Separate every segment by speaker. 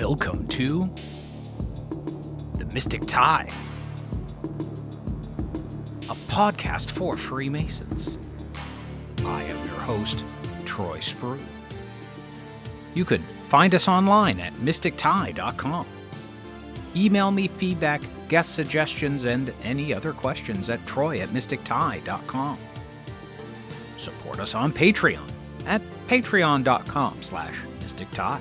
Speaker 1: Welcome to The Mystic Tie, a podcast for Freemasons. I am your host, Troy Sprue. You can find us online at mystictie.com. Email me feedback, guest suggestions, and any other questions at troy@mystictie.com. Support us on Patreon at patreon.com/mystictie.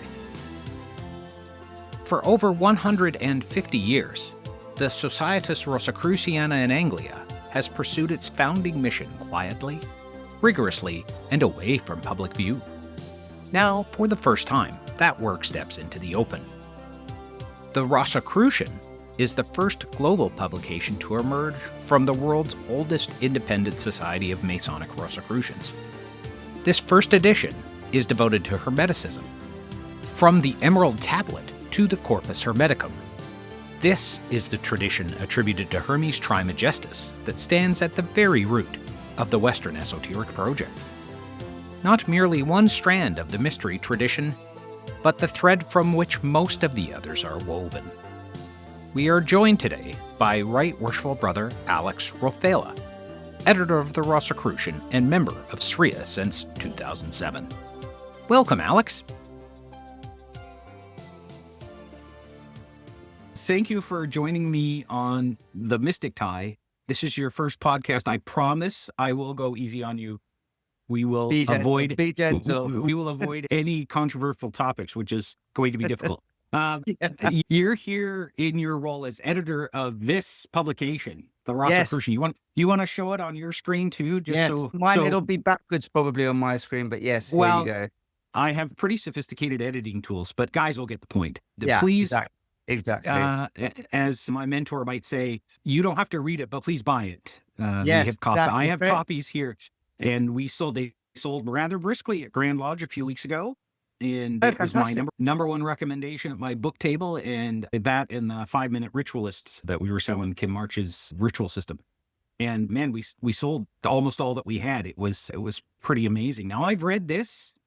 Speaker 1: For over 150 years, the Societas Rosicruciana in Anglia has pursued its founding mission quietly, rigorously, and away from public view. Now, for the first time, that work steps into the open. The Rosicrucian is the first global publication to emerge from the world's oldest independent society of Masonic Rosicrucians. This first edition is devoted to Hermeticism, from the Emerald Tablet to the Corpus Hermeticum. This is the tradition attributed to Hermes Trismegistus that stands at the very root of the Western esoteric project. Not merely one strand of the mystery tradition, but the thread from which most of the others are woven. We are joined today by Right Worshipful Brother Alex Rofaila, editor of the Rosicrucian and member of SRIA since 2007. Welcome, Alex. Thank you for joining me on The Mystic Tie. This is your first podcast. I promise I will go easy on you. We will avoid any controversial topics, which is going to be difficult. You're here in your role as editor of this publication, the Rosicrucian.
Speaker 2: Yes.
Speaker 1: You want to show it on your screen too?
Speaker 2: It'll be backwards probably on my screen, but yes,
Speaker 1: well,
Speaker 2: here you go.
Speaker 1: I have pretty sophisticated editing tools, but guys will get the point.
Speaker 2: Yeah,
Speaker 1: please,
Speaker 2: exactly.
Speaker 1: As my mentor might say, you don't have to read it, but please buy it.
Speaker 2: Yes,
Speaker 1: I have copies here, and they sold rather briskly at Grand Lodge a few weeks ago. And it was my number one recommendation at my book table, and that and the 5-minute ritualists that we were selling, Kim March's ritual system. And man, we sold almost all that we had. It was pretty amazing. Now I've read this,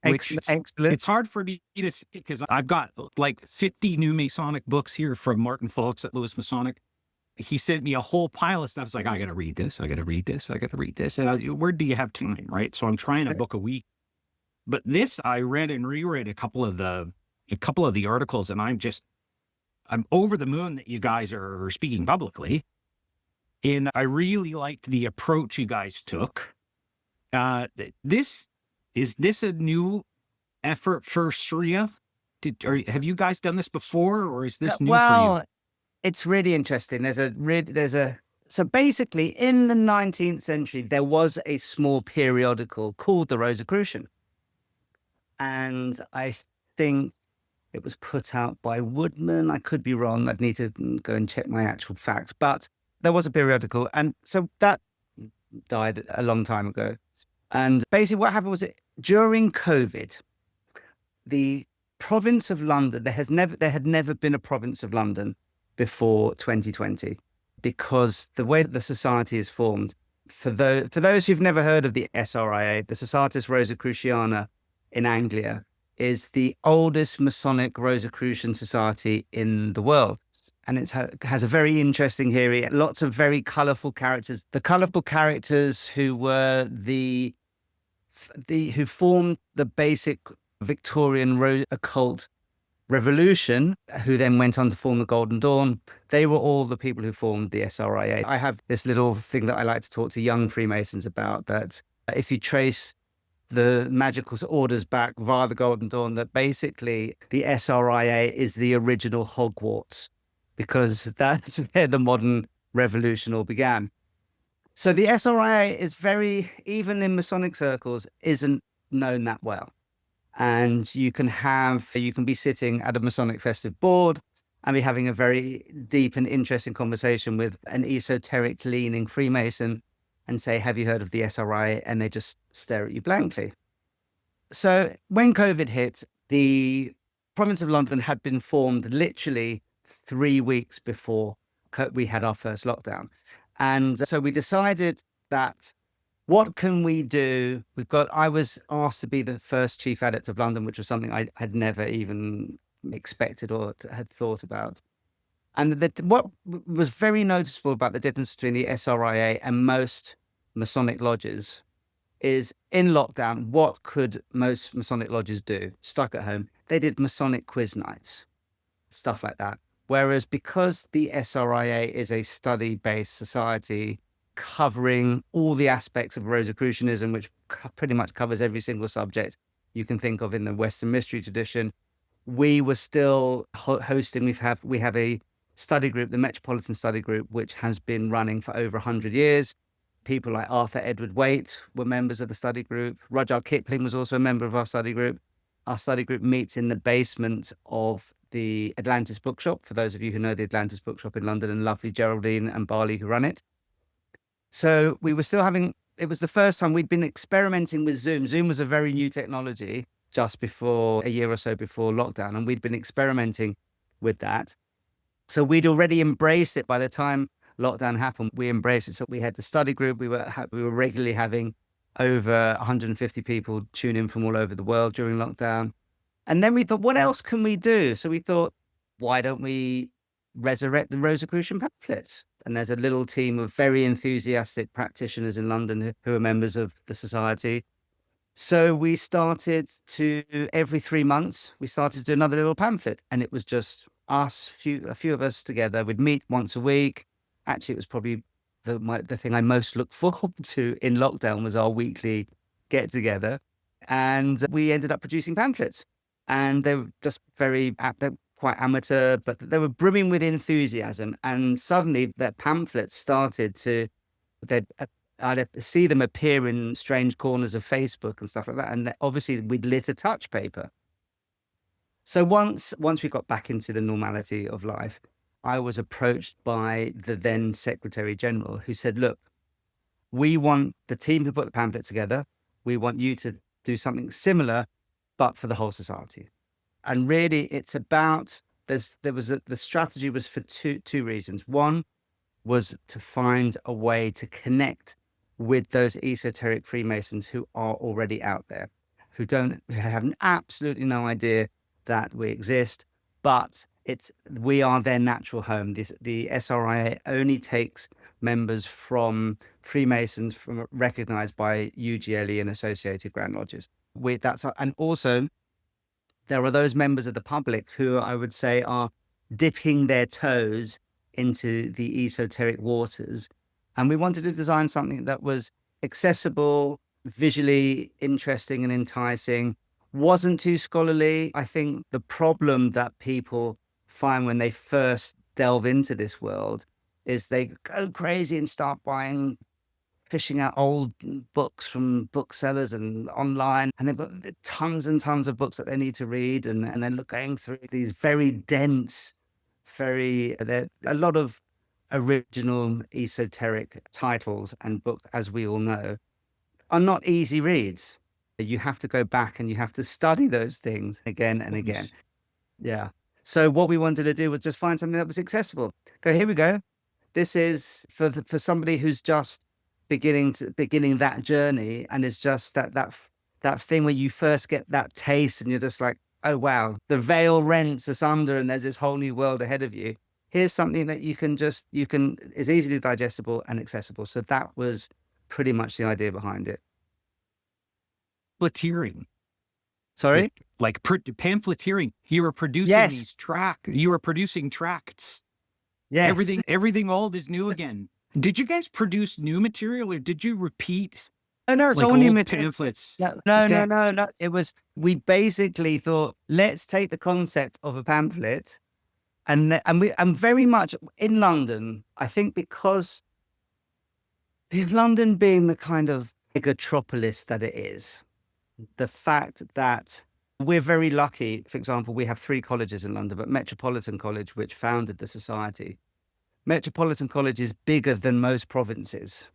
Speaker 1: which
Speaker 2: Excellent.
Speaker 1: it's hard for me to see because I've got like 50 new Masonic books here from Martin Phillips at Lewis Masonic. He sent me a whole pile of stuff. I was like, I got to read this. I got to read this. I got to read this. And where do you have time, right? So I'm trying to book a week. But this, I read and reread a couple of the articles, and I'm over the moon that you guys are speaking publicly. And I really liked the approach you guys took. Is this a new effort for SRIA? Have you guys done this before, or is this new for you?
Speaker 2: It's really interesting. So basically in the 19th century, there was a small periodical called the Rosicrucian. And I think it was put out by Woodman. I could be wrong. I'd need to go and check my actual facts, but there was a periodical. And so that died a long time ago. And basically what happened was during COVID, the province of London, there had never been a province of London before 2020, because the way that the society is formed, for those who've never heard of the SRIA, the Societas Rosicruciana in Anglia is the oldest Masonic Rosicrucian society in the world. And it has a very interesting history, lots of very colourful characters. The colourful characters who were who formed the basic Victorian occult revolution, who then went on to form the Golden Dawn. They were all the people who formed the SRIA. I have this little thing that I like to talk to young Freemasons about, that if you trace the magical orders back via the Golden Dawn, that basically the SRIA is the original Hogwarts, because that's where the modern revolution all began. So the SRIA is even in Masonic circles, isn't known that well. And you can be sitting at a Masonic festive board and be having a very deep and interesting conversation with an esoteric leaning Freemason and say, have you heard of the SRIA? And they just stare at you blankly. So when COVID hit, the province of London had been formed literally 3 weeks before we had our first lockdown. And so we decided that, what can we do? I was asked to be the first chief adept of London, which was something I had never even expected or had thought about. And what was very noticeable about the difference between the SRIA and most Masonic lodges is in lockdown, what could most Masonic lodges do? Stuck at home. They did Masonic quiz nights, stuff like that. Whereas because the SRIA is a study-based society covering all the aspects of Rosicrucianism, which pretty much covers every single subject you can think of in the Western mystery tradition, we were still hosting. We have a study group, the Metropolitan Study Group, which has been running for over 100 years. People like Arthur Edward Waite were members of the study group. Rudyard Kipling was also a member of our study group. Our study group meets in the basement of the Atlantis Bookshop, for those of you who know the Atlantis Bookshop in London, and lovely Geraldine and Barley who run it. So we were still having, it was the first time we'd been experimenting with Zoom. Zoom was a very new technology just before, a year or so before lockdown, and we'd been experimenting with that. So we'd already embraced it by the time lockdown happened. We embraced it. So we had the study group. We were regularly having over 150 people tune in from all over the world during lockdown. And then we thought, what else can we do? So we thought, why don't we resurrect the Rosicrucian pamphlets? And there's a little team of very enthusiastic practitioners in London who are members of the society. So we started to, every 3 months, we started to do another little pamphlet. And it was just us, a few of us together. We'd meet once a week. Actually, it was probably the thing I most looked forward to in lockdown was our weekly get together. And we ended up producing pamphlets. And they were just they're quite amateur, but they were brimming with enthusiasm. And suddenly their pamphlets started to, I'd see them appear in strange corners of Facebook and stuff like that. And obviously we'd lit a touch paper. So once we got back into the normality of life, I was approached by the then Secretary General, who said, look, we want the team who put the pamphlet together, we want you to do something similar, but for the whole society. And really it's about, the strategy was for two reasons. One was to find a way to connect with those esoteric Freemasons who are already out there, who have absolutely no idea that we exist, but we are their natural home. The SRIA only takes members from Freemasons recognized by UGLE and associated Grand Lodges. And also there are those members of the public who I would say are dipping their toes into the esoteric waters. And we wanted to design something that was accessible, visually interesting and enticing, wasn't too scholarly. I think the problem that people find when they first delve into this world is they go crazy and start fishing out old books from booksellers and online, and they've got tons and tons of books that they need to read, and then going through these very dense, a lot of original esoteric titles and books, as we all know, are not easy reads. You have to go back and you have to study those things again and again. Yeah. So what we wanted to do was just find something that was accessible. Here we go. This is for somebody who's just beginning that journey, and it's just that thing where you first get that taste and you're just like, oh wow, the veil rents asunder and there's this whole new world ahead of you. Here's something that is easily digestible and accessible. So that was pretty much the idea behind it.
Speaker 1: Pamphleteering.
Speaker 2: Sorry?
Speaker 1: Like pamphleteering. You were producing these you were producing tracts.
Speaker 2: Yes.
Speaker 1: Everything old is new again. Did you guys produce new material, or did you repeat?
Speaker 2: No, it's all new material.
Speaker 1: Pamphlets.
Speaker 2: No. It was, we basically thought, let's take the concept of a pamphlet and very much in London, I think because London being the kind of metropolis that it is, the fact that we're very lucky. For example, we have 3 colleges in London, but Metropolitan College, which founded the society, Metropolitan College is bigger than most provinces.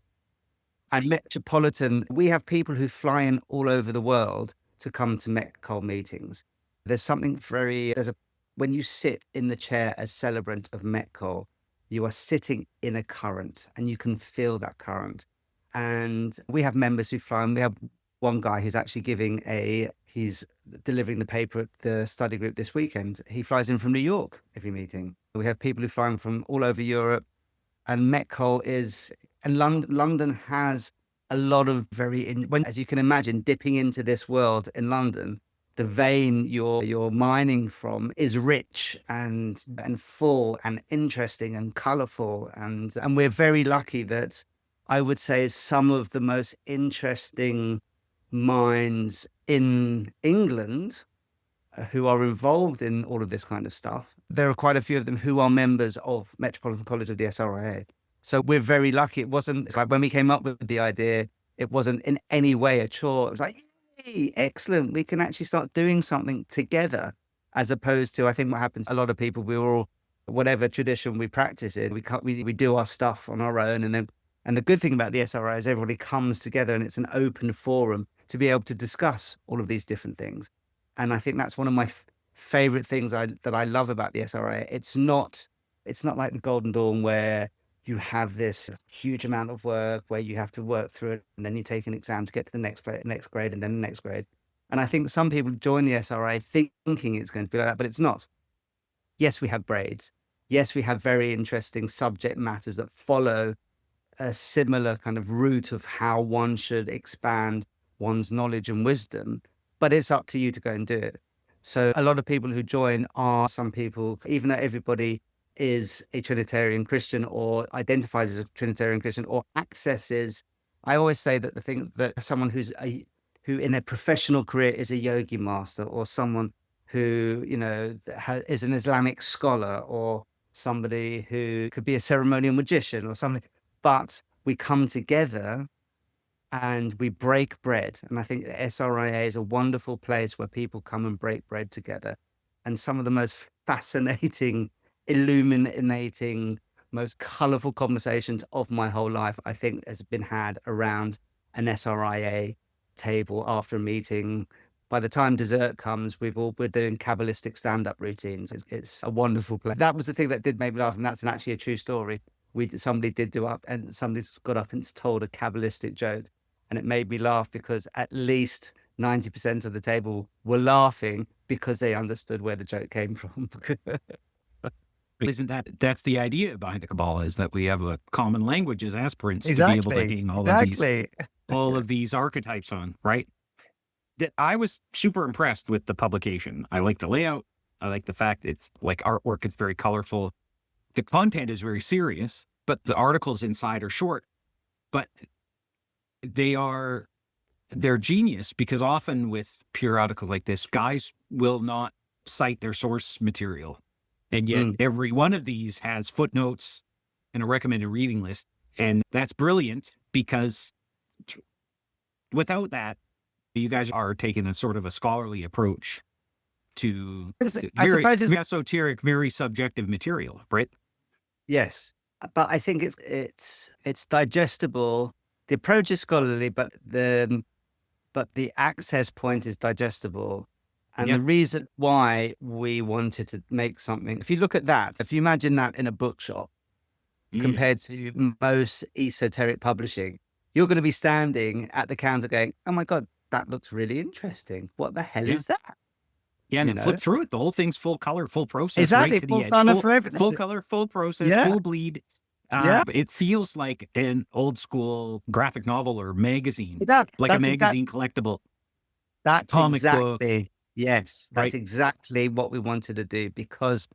Speaker 2: And Metropolitan, we have people who fly in all over the world to come to METCOL meetings. There's something when you sit in the chair as celebrant of METCOL, you are sitting in a current and you can feel that current. And we have members who fly, and we have one guy who's actually giving he's delivering the paper at the study group this weekend. He flies in from New York every meeting. We have people who fly in from all over Europe, and Metcol is, and London has a lot of as you can imagine, dipping into this world in London, the vein you're mining from is rich and full and interesting and colorful. And we're very lucky that I would say some of the most interesting minds in England who are involved in all of this kind of stuff. There are quite a few of them who are members of Metropolitan College of the SRIA. So we're very lucky. It's like when we came up with the idea, it wasn't in any way a chore. It was like, hey, excellent. We can actually start doing something together, as opposed to, I think what happens, a lot of people, we were all, whatever tradition we practice in, we do our stuff on our own. And the good thing about the SRI is everybody comes together and it's an open forum to be able to discuss all of these different things. And I think that's one of my favorite things that I love about the SRI. It's not like the Golden Dawn where you have this huge amount of work where you have to work through it and then you take an exam to get to the next grade and then the next grade. And I think some people join the SRI thinking it's going to be like that, but it's not. Yes, we have braids. Yes, we have very interesting subject matters that follow a similar kind of route of how one should expand one's knowledge and wisdom, but it's up to you to go and do it. So a lot of people who join are some people, even though everybody is a Trinitarian Christian or identifies as a Trinitarian Christian or accesses, I always say that the thing that someone who in their professional career is a yogi master, or someone who, is an Islamic scholar, or somebody who could be a ceremonial magician or something, but we come together and we break bread. And I think the SRIA is a wonderful place where people come and break bread together. And some of the most fascinating, illuminating, most colorful conversations of my whole life, I think, has been had around an SRIA table after a meeting. By the time dessert comes, we're doing Kabbalistic stand-up routines. It's a wonderful place. That was the thing that did make me laugh, and that's actually a true story. Somebody got up and told a Kabbalistic joke, and it made me laugh because at least 90% of the table were laughing because they understood where the joke came from.
Speaker 3: Isn't that's the idea behind the Kabbalah, is that we have a common language as aspirants
Speaker 2: Exactly.
Speaker 3: to be able to hang all of these archetypes on, right? That I was super impressed with the publication. I like the layout. I like the fact it's like artwork. It's very colorful. The content is very serious, but the articles inside are short. But they're genius, because often with periodicals like this, guys will not cite their source material. And yet every one of these has footnotes and a recommended reading list. And that's brilliant, because without that, you guys are taking a sort of a scholarly approach to very esoteric, very subjective material, right?
Speaker 2: Yes, but I think it's digestible. The approach is scholarly, but the access point is digestible. And the reason why we wanted to make something, if you look at that, if you imagine that in a bookshop compared to most esoteric publishing, you're going to be standing at the counter going, oh my God, that looks really interesting. What the hell is that?
Speaker 3: Yeah, and flip through it. The whole thing's full color, full process,
Speaker 2: exactly,
Speaker 3: right to
Speaker 2: full
Speaker 3: the edge.
Speaker 2: color for everything.
Speaker 3: Full color, full process, full bleed. It feels like an old school graphic novel or magazine, like a magazine collectible.
Speaker 2: That's
Speaker 3: comic book.
Speaker 2: Yes, that's exactly what we wanted to do, because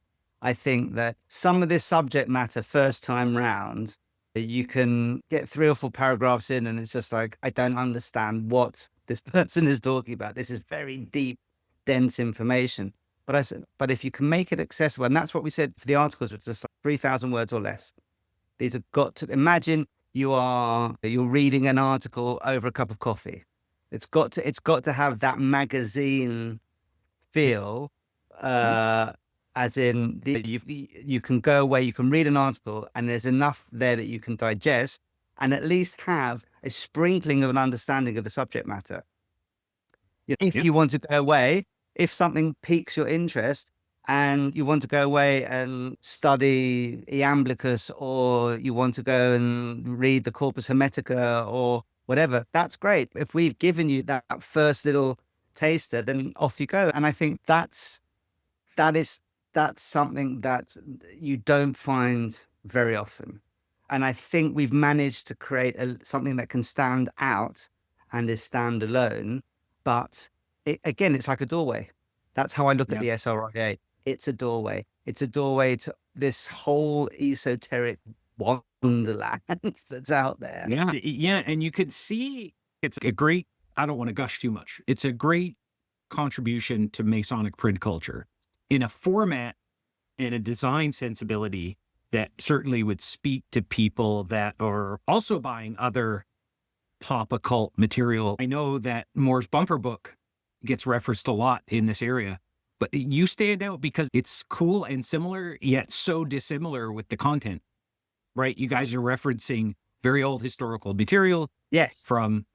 Speaker 2: I think that some of this subject matter first time round, you can get 3 or 4 paragraphs in and it's just like, I don't understand what this person is talking about. This is very deep, dense information. But I said, but if you can make it accessible, and that's what we said for the articles, which is just like 3,000 words or less. These have got to, imagine you're reading an article over a cup of coffee. It's got to have that magazine feel, as in you can go away, you can read an article, and there's enough there that you can digest and at least have a sprinkling of an understanding of the subject matter. If you want to go away, if something piques your interest and you want to go away and study Iamblichus, or you want to go and read the Corpus Hermetica or whatever, that's great. If we've given you that first little taster, then off you go. And I think that's something that you don't find very often. And I think we've managed to create something that can stand out and is standalone. But again, it's like a doorway. That's how I look at the SRIA. It's a doorway. It's a doorway to this whole esoteric wonderland that's out there.
Speaker 3: Yeah. Yeah. And you could see it's a great, I don't want to gush too much. It's a great contribution to Masonic print culture in a format and a design sensibility that certainly would speak to people that are also buying other pop occult material. I know that Moore's bumper book gets referenced a lot in this area, but you stand out because it's cool and similar, yet so dissimilar with the content, right? You guys are referencing very old historical material.
Speaker 2: Yes.
Speaker 3: From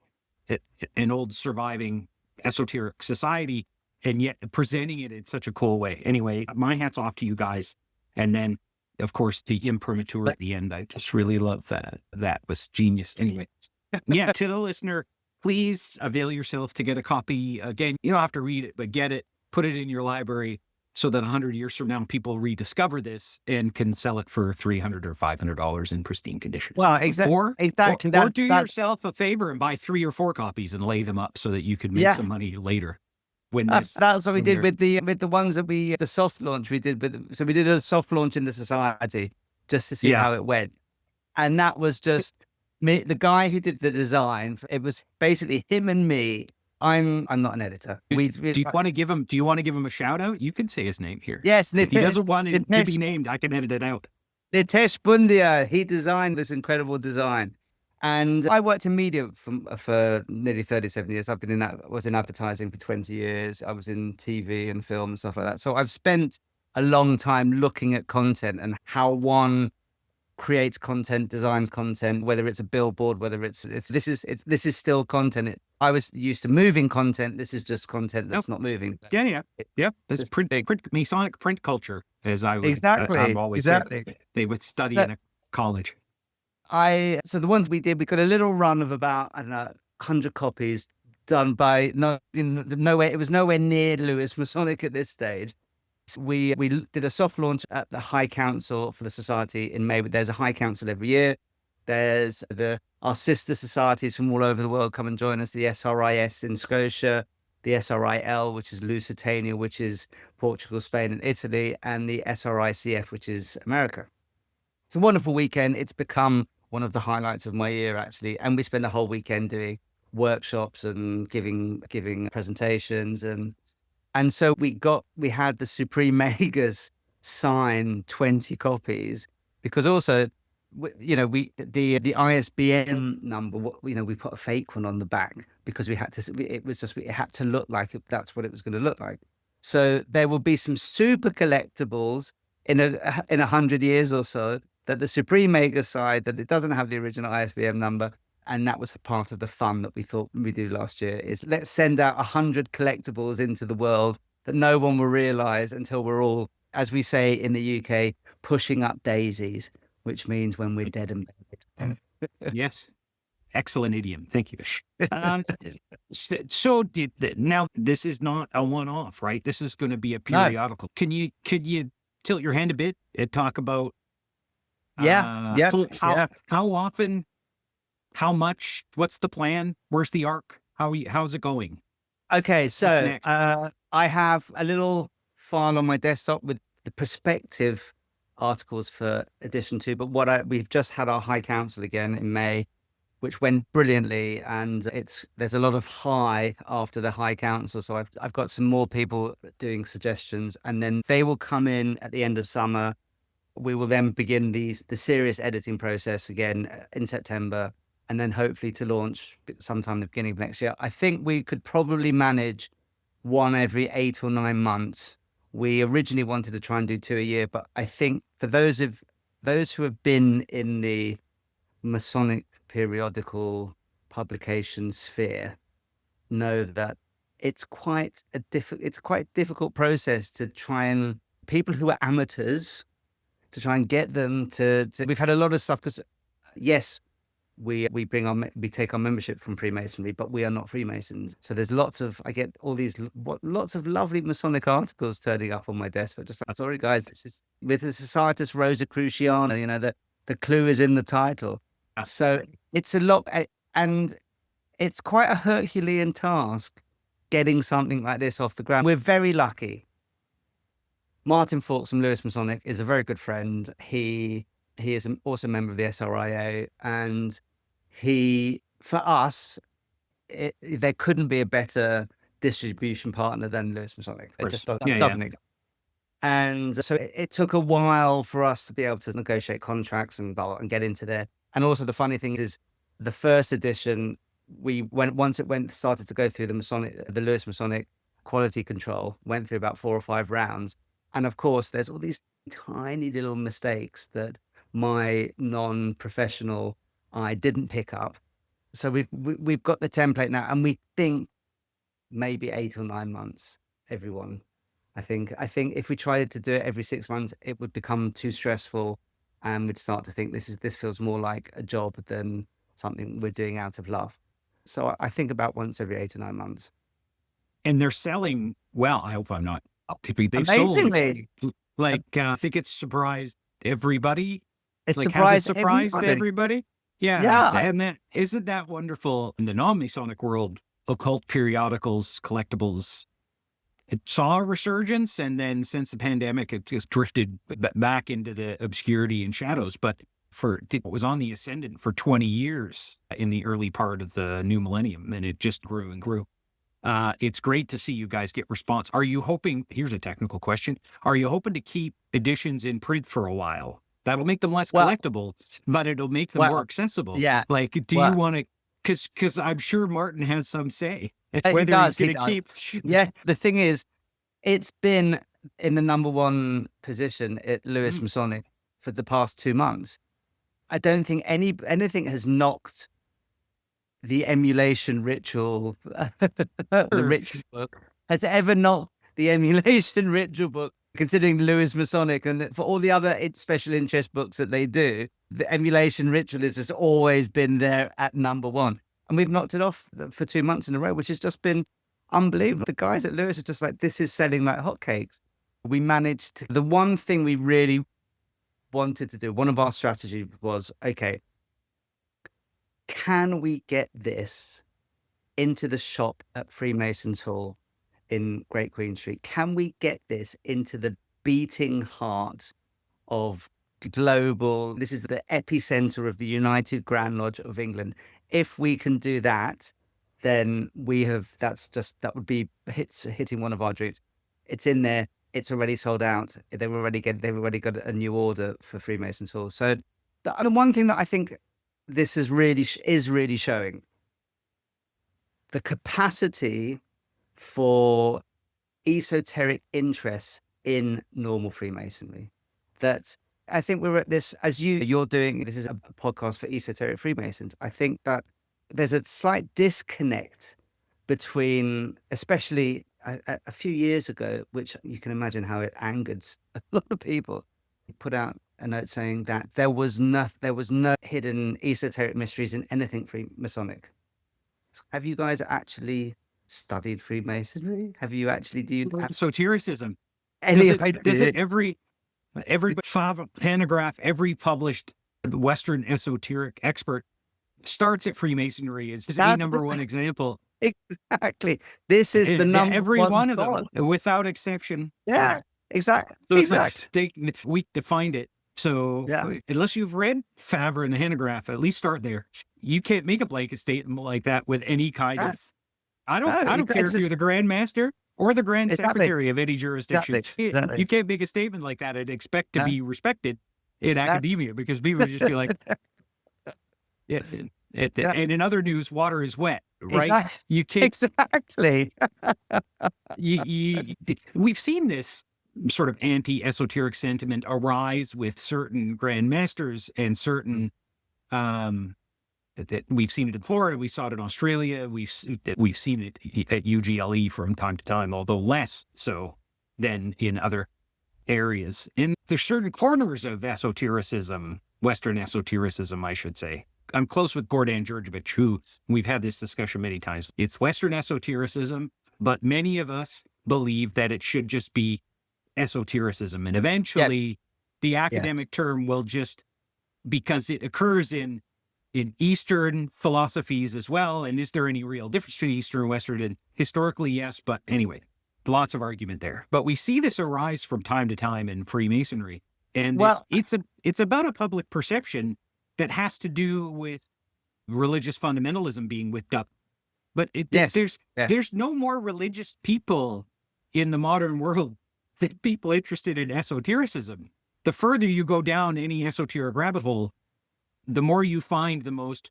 Speaker 3: an old surviving esoteric society, and yet presenting it in such a cool way. Anyway, my hat's off to you guys. And then, of course, the imprimatur at the end. I just really love that. That was genius. Anyway, yeah, to the listener, please avail yourself to get a copy. Again, you don't have to read it, but get it, put it in your library so that 100 years from now, people rediscover this and can sell it for $300 or $500 in pristine condition.
Speaker 2: Well, exactly. Or
Speaker 3: do yourself a favor and buy 3 or 4 copies and lay them up so that you can make some money later.
Speaker 2: That's what we did with the ones that the soft launch we did so we did a soft launch in the society just to see how it went. And that was just me, the guy who did the design. It was basically him and me. I'm not an editor. Do you want to give him a shout out? You can say his name here. Yes,
Speaker 3: if he doesn't want it to be named, I can edit it out.
Speaker 2: Nitesh Bundia, he designed this incredible design. And I worked in media for nearly 37 years. Was in advertising for 20 years. I was in TV and film and stuff like that. So I've spent a long time looking at content and how one creates content, designs content, whether it's a billboard, whether this is still content. I was used to moving content. This is just content that's not moving.
Speaker 3: Yeah. This is print Masonic print culture, as I was.
Speaker 2: Exactly.
Speaker 3: I've always said they would study in a college.
Speaker 2: So the ones we did, we got a little run of about, I don't know, 100 copies done by it was nowhere near Lewis Masonic at this stage. We did a soft launch at the High Council for the Society in May. There's a High Council every year. There's our sister societies from all over the world come and join us. The SRIS in Scotia, the SRIL, which is Lusitania, which is Portugal, Spain, and Italy, and the SRICF, which is America. It's a wonderful weekend. It's become one of the highlights of my year, actually. And we spend the whole weekend doing workshops and giving presentations. And so we had the Supreme Magas sign 20 copies because also, the ISBN number, we put a fake one on the back because it had to look like that's what it was going to look like. So there will be some super collectibles in 100 years or so that the Supreme Maga side, that it doesn't have the original ISBN number. And that was part of the fun that we thought we'd do last year is let's send out 100 collectibles into the world that no one will realize until we're all, as we say in the UK, pushing up daisies, which means when we're dead and buried.
Speaker 3: Yes. Excellent idiom. Thank you. Now this is not a one-off, right? This is going to be a periodical. No. Could you tilt your hand a bit and talk about how often, how much, what's the plan? Where's the arc? How's it going?
Speaker 2: Okay, so I have a little file on my desktop with the prospective articles for edition 2, but we've just had our High Council again in May, which went brilliantly, and there's a lot of high after the High Council, so I've got some more people doing suggestions, and then they will come in at the end of summer. We will then begin the serious editing process again in September, and then hopefully to launch sometime in the beginning of next year. I think we could probably manage one every 8 or 9 months. We originally wanted to try and do 2 a year, but I think for those who have been in the Masonic periodical publication sphere know that it's quite a difficult process to try and people who are amateurs to try and get them to we've had a lot of stuff because yes, we take our membership from Freemasonry, but we are not Freemasons. So there's I get all these lots of lovely Masonic articles turning up on my desk, but just like, sorry guys, this is with the Societas Rosicruciana, you know, the clue is in the title. So it's a lot, and it's quite a Herculean task getting something like this off the ground. We're very lucky. Martin Fawkes from Lewis Masonic is a very good friend. He is also a member of the SRIA, and for us, there couldn't be a better distribution partner than Lewis Masonic. It just doesn't exist. And so it took a while for us to be able to negotiate contracts and get into there. And also the funny thing is, the first edition, once it started to go through the Lewis Masonic quality control, went through about 4 or 5 rounds. And of course, there's all these tiny little mistakes that my non-professional eye didn't pick up. So we've got the template now, and we think maybe 8 or 9 months, everyone. I think if we tried to do it every 6 months, it would become too stressful, and we'd start to think this feels more like a job than something we're doing out of love. So I think about once every 8 or 9 months.
Speaker 3: And they're selling well. I hope I'm not. They've
Speaker 2: Amazingly.
Speaker 3: sold, I think it's surprised everybody.
Speaker 2: It's
Speaker 3: surprised
Speaker 2: everybody.
Speaker 3: everybody. Yeah. And isn't that wonderful? In the non-Masonic world, occult periodicals, collectibles, it saw a resurgence. And then since the pandemic, it just drifted back into the obscurity and shadows. But it was on the ascendant for 20 years in the early part of the new millennium. And it just grew and grew. It's great to see you guys get response. Are you hoping, here's a technical question, are you hoping to keep editions in print for a while? That'll make them less collectible, but it'll make them more accessible. Yeah. Do you want to, because I'm sure Martin has some say whether he's going to keep.
Speaker 2: Yeah, the thing is, it's been in the number 1 position at Lewis Masonic for the past 2 months. I don't think anything has knocked the emulation ritual, the ritual book, has ever knocked the emulation ritual book, considering Lewis Masonic and for all the other special interest books that they do, the emulation ritual has just always been there at number 1. And we've knocked it off for 2 months in a row, which has just been unbelievable. The guys at Lewis are just like, this is selling like hotcakes. We managed to, the one thing we really wanted to do, one of our strategies was, okay, can we get this into the shop at Freemasons Hall in Great Queen Street? Can we get this into the beating heart of global, this is the epicenter of the United Grand Lodge of England. If we can do that, then that would be hitting one of our dreams. It's in there. It's already sold out. They've already got a new order for Freemasons Hall. So the one thing that I think this is really showing the capacity for esoteric interests in normal Freemasonry. That I think we're at this, as you're doing, this is a podcast for esoteric Freemasons. I think that there's a slight disconnect between, especially a few years ago, which you can imagine how it angered a lot of people. He put out a note saying that there was no hidden esoteric mysteries in anything Freemasonic. Have you guys actually studied Freemasonry? Have you actually
Speaker 3: esotericism?
Speaker 2: Does it
Speaker 3: every paragraph, every published Western esoteric expert starts at Freemasonry is the number 1 example.
Speaker 2: Exactly. This is the number
Speaker 3: every one of
Speaker 2: them,
Speaker 3: without exception.
Speaker 2: Yeah, exactly.
Speaker 3: So exactly. We defined it. So unless you've read Favre and the Hanagraph, at least start there. You can't make a blanket statement like that with any kind of. I don't care if you're the Grand Master or the Grand Secretary of any jurisdiction. You can't make a statement like that and expect to be respected in academia, because people just be like, and in other news, water is wet, right?
Speaker 2: Exactly.
Speaker 3: You can't.
Speaker 2: Exactly.
Speaker 3: We've seen this sort of anti-esoteric sentiment arise with certain Grand Masters and certain, that we've seen it in Florida, we saw it in Australia, we've seen it at UGLE from time to time, although less so than in other areas. And there's certain corners of esotericism, Western esotericism, I should say, I'm close with Gordan Djurdjevic, who we've had this discussion many times. It's Western esotericism, but many of us believe that it should just be esotericism. And eventually the academic term will just, because it occurs in Eastern philosophies as well. And is there any real difference between Eastern and Western? And historically, yes. But anyway, lots of argument there. But we see this arise from time to time in Freemasonry. And it's about a public perception that has to do with religious fundamentalism being whipped up. But there's no more religious people in the modern world than people interested in esotericism. The further you go down any esoteric rabbit hole, the more you find the most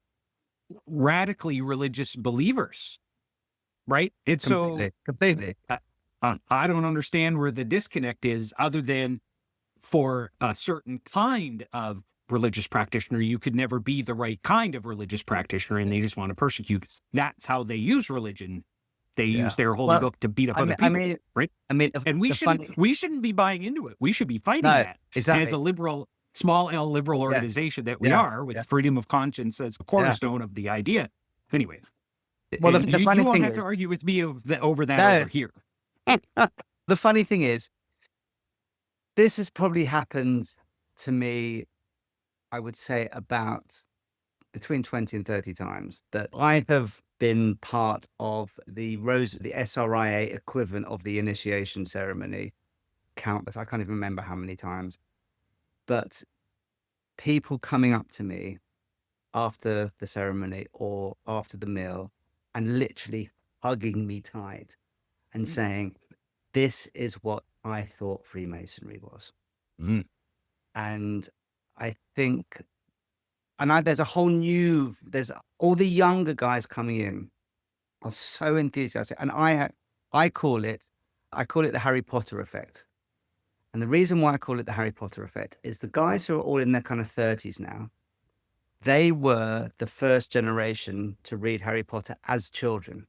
Speaker 3: radically religious believers, right? And
Speaker 2: completely.
Speaker 3: I don't understand where the disconnect is, other than for a certain kind of religious practitioner, you could never be the right kind of religious practitioner, and they just want to persecute. That's how they use religion. They use their holy book to beat up other people, right? And we shouldn't be buying into it. We should be fighting that as a liberal, small L liberal organization that we are, with freedom of conscience as a cornerstone of the idea. Anyway,
Speaker 2: well, the funny
Speaker 3: you won't
Speaker 2: thing
Speaker 3: have
Speaker 2: is,
Speaker 3: to argue with me over that over here.
Speaker 2: The funny thing is, this has probably happened to me, I would say, about between 20 and 30 times, that I have been part of the SRIA equivalent of the initiation ceremony. Countless, I can't even remember how many times. But people coming up to me after the ceremony or after the meal and literally hugging me tight and saying, "This is what I thought Freemasonry was." And I think, there's all the younger guys coming in are so enthusiastic, and I call it the Harry Potter effect. And the reason why I call it the Harry Potter effect is the guys who are all in their kind of 30s now, they were the first generation to read Harry Potter as children.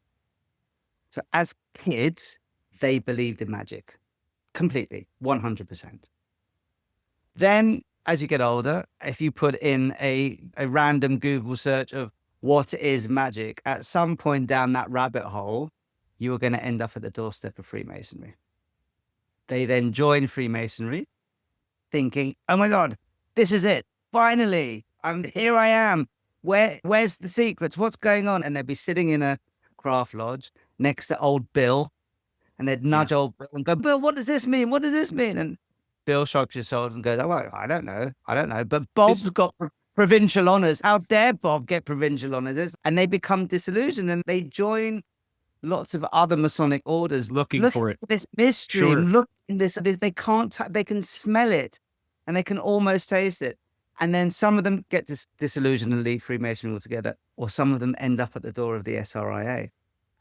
Speaker 2: So as kids, they believed in magic completely, 100%. Then as you get older, if you put in a random Google search of what is magic, at some point down that rabbit hole, you are going to end up at the doorstep of Freemasonry. They then join Freemasonry thinking, "Oh my God, this is it. Finally, here I am. Where's the secrets? What's going on?" And they'd be sitting in a craft lodge next to old Bill, and they'd nudge old Bill and go, "Bill, what does this mean? What does this mean?" And Bill shrugs his shoulders and goes, "Oh, well, I don't know. But Bob's got provincial honors. How dare Bob get provincial honors?" And they become disillusioned, and they join lots of other Masonic orders
Speaker 3: looking for it.
Speaker 2: This mystery, look in this. They can't. They can smell it, and they can almost taste it. And then some of them get disillusioned and leave Freemasonry altogether, or some of them end up at the door of the SRIA,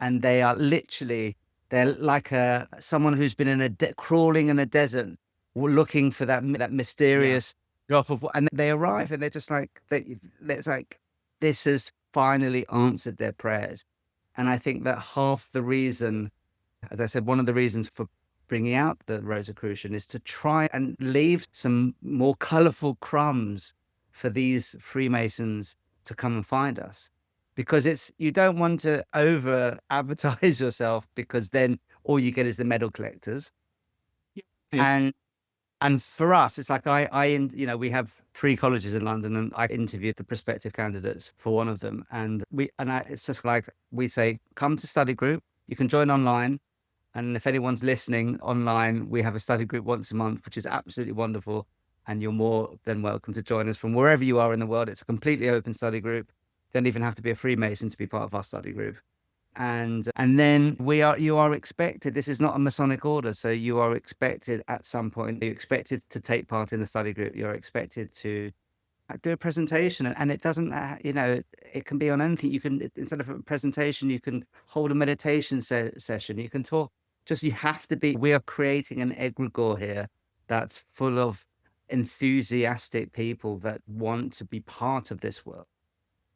Speaker 2: and they are literally, they're like someone who's been crawling in a desert, looking for that mysterious drop of, and they arrive, and they're just like, it's like this has finally answered their prayers. And I think that half the reason, as I said, one of the reasons for bringing out the Rosicrucian is to try and leave some more colorful crumbs for these Freemasons to come and find us. Because you don't want to over advertise yourself, because then all you get is the medal collectors. And for us, it's like we have 3 colleges in London, and I interviewed the prospective candidates for one of them. And it's just like, we say, come to study group. You can join online. And if anyone's listening online, we have a study group once a month, which is absolutely wonderful. And you're more than welcome to join us from wherever you are in the world. It's a completely open study group. You don't even have to be a Freemason to be part of our study group. And then you are expected, this is not a Masonic order, so you are expected at some point, you're expected to take part in the study group, you're expected to do a presentation, and it doesn't, it can be on anything. You can, instead of a presentation, you can hold a meditation session, you can talk, you have to be, we are creating an egregore here that's full of enthusiastic people that want to be part of this world.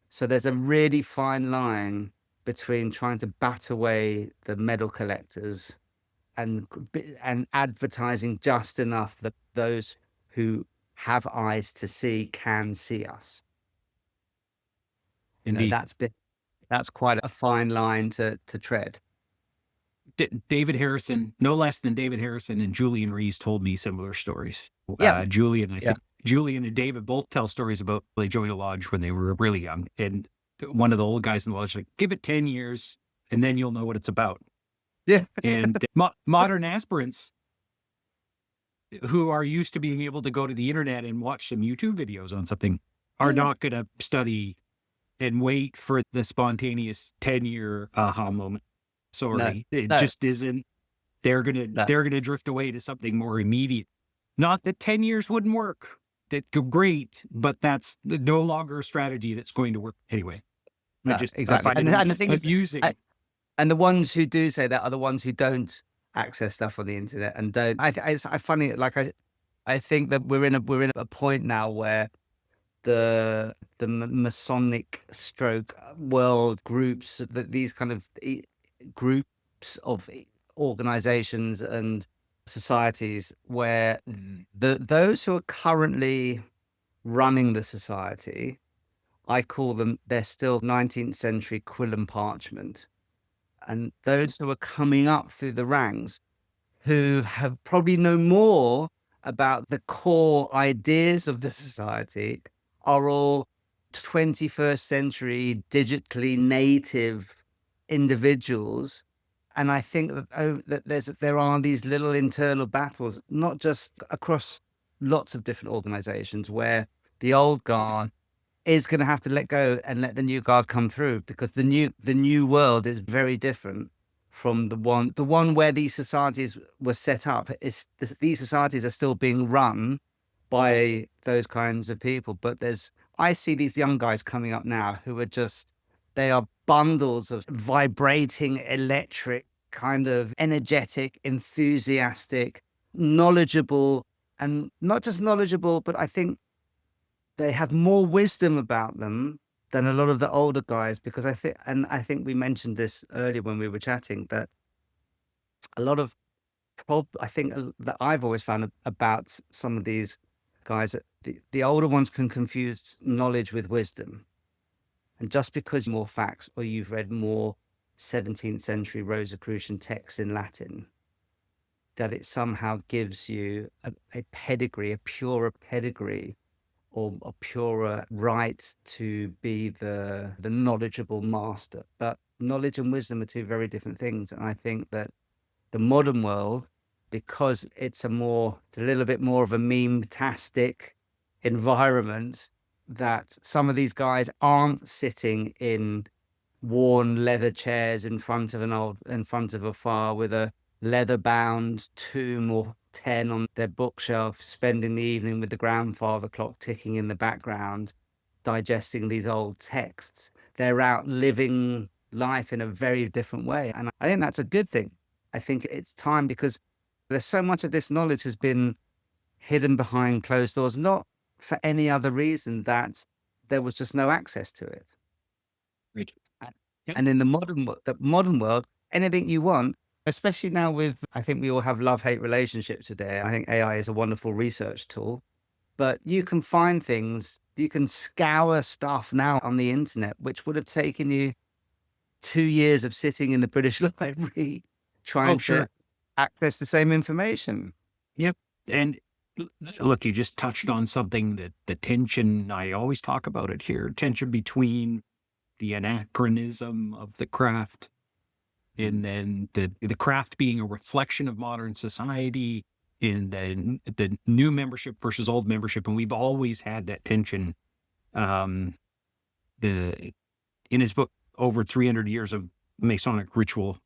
Speaker 2: So there's a really fine line between trying to bat away the medal collectors and advertising just enough that those who have eyes to see can see us.
Speaker 3: Indeed.
Speaker 2: That's quite a fine line to tread.
Speaker 3: David Harrison, no less than David Harrison and Julian Rees told me similar stories.
Speaker 2: Yeah.
Speaker 3: Julian and David both tell stories about they joined a lodge when they were really young. And one of the old guys in the lodge like, give it 10 years and then you'll know what it's about.
Speaker 2: Yeah.
Speaker 3: And modern aspirants who are used to being able to go to the internet and watch some YouTube videos on something are not going to study and wait for the spontaneous 10-year aha moment. Sorry, it just isn't. They're gonna drift away to something more immediate. Not that 10 years wouldn't work. That's great, but that's no longer a strategy that's going to work anyway.
Speaker 2: Exactly.
Speaker 3: I find
Speaker 2: and the thing
Speaker 3: amusing.
Speaker 2: And the ones who do say that are the ones who don't access stuff on the internet and don't. I find it like I think that we're in a point now where the Masonic stroke world groups, that these kind of groups of organizations and societies, where those who are currently running the society, I call them, they're still 19th century quill and parchment. And those who are coming up through the ranks, who have probably know more about the core ideas of the society, are all 21st century digitally native individuals. And I think that there are these little internal battles, not just across lots of different organizations, where the old guard is going to have to let go and let the new guard come through, because the new world is very different from the one where these societies were set up. These societies are still being run by those kinds of people, but I see these young guys coming up now who are they are bundles of vibrating, electric, kind of energetic, enthusiastic, knowledgeable, and not just knowledgeable, but I think they have more wisdom about them than a lot of the older guys, because I think we mentioned this earlier when we were chatting, that a lot of I think that I've always found about some of these guys, that the older ones can confuse knowledge with wisdom. And just because more facts, or you've read more 17th century Rosicrucian texts in Latin, that it somehow gives you a pedigree, a purer pedigree, or a purer right to be the knowledgeable master. But knowledge and wisdom are two very different things. And I think that the modern world, because it's a little bit more of a meme-tastic environment, that some of these guys aren't sitting in worn leather chairs in front of a fire with a leather-bound tomb or 10 on their bookshelf, spending the evening with the grandfather clock ticking in the background, digesting these old texts. They're out living life in a very different way. And I think that's a good thing. I think it's time, because there's so much of this knowledge has been hidden behind closed doors, not for any other reason that there was just no access to it.
Speaker 3: Right. Yep.
Speaker 2: And in the modern world, anything you want, especially now with, I think we all have love-hate relationships today. I think AI is a wonderful research tool, but you can find things, you can scour stuff now on the internet, which would have taken you 2 years of sitting in the British Library trying to access the same information.
Speaker 3: Yep. And look, you just touched on something, that the tension, I always talk about it here, tension between the anachronism of the craft, and then the craft being a reflection of modern society, in the new membership versus old membership. And we've always had that tension. In his book, Over 300 Years of Masonic Ritual,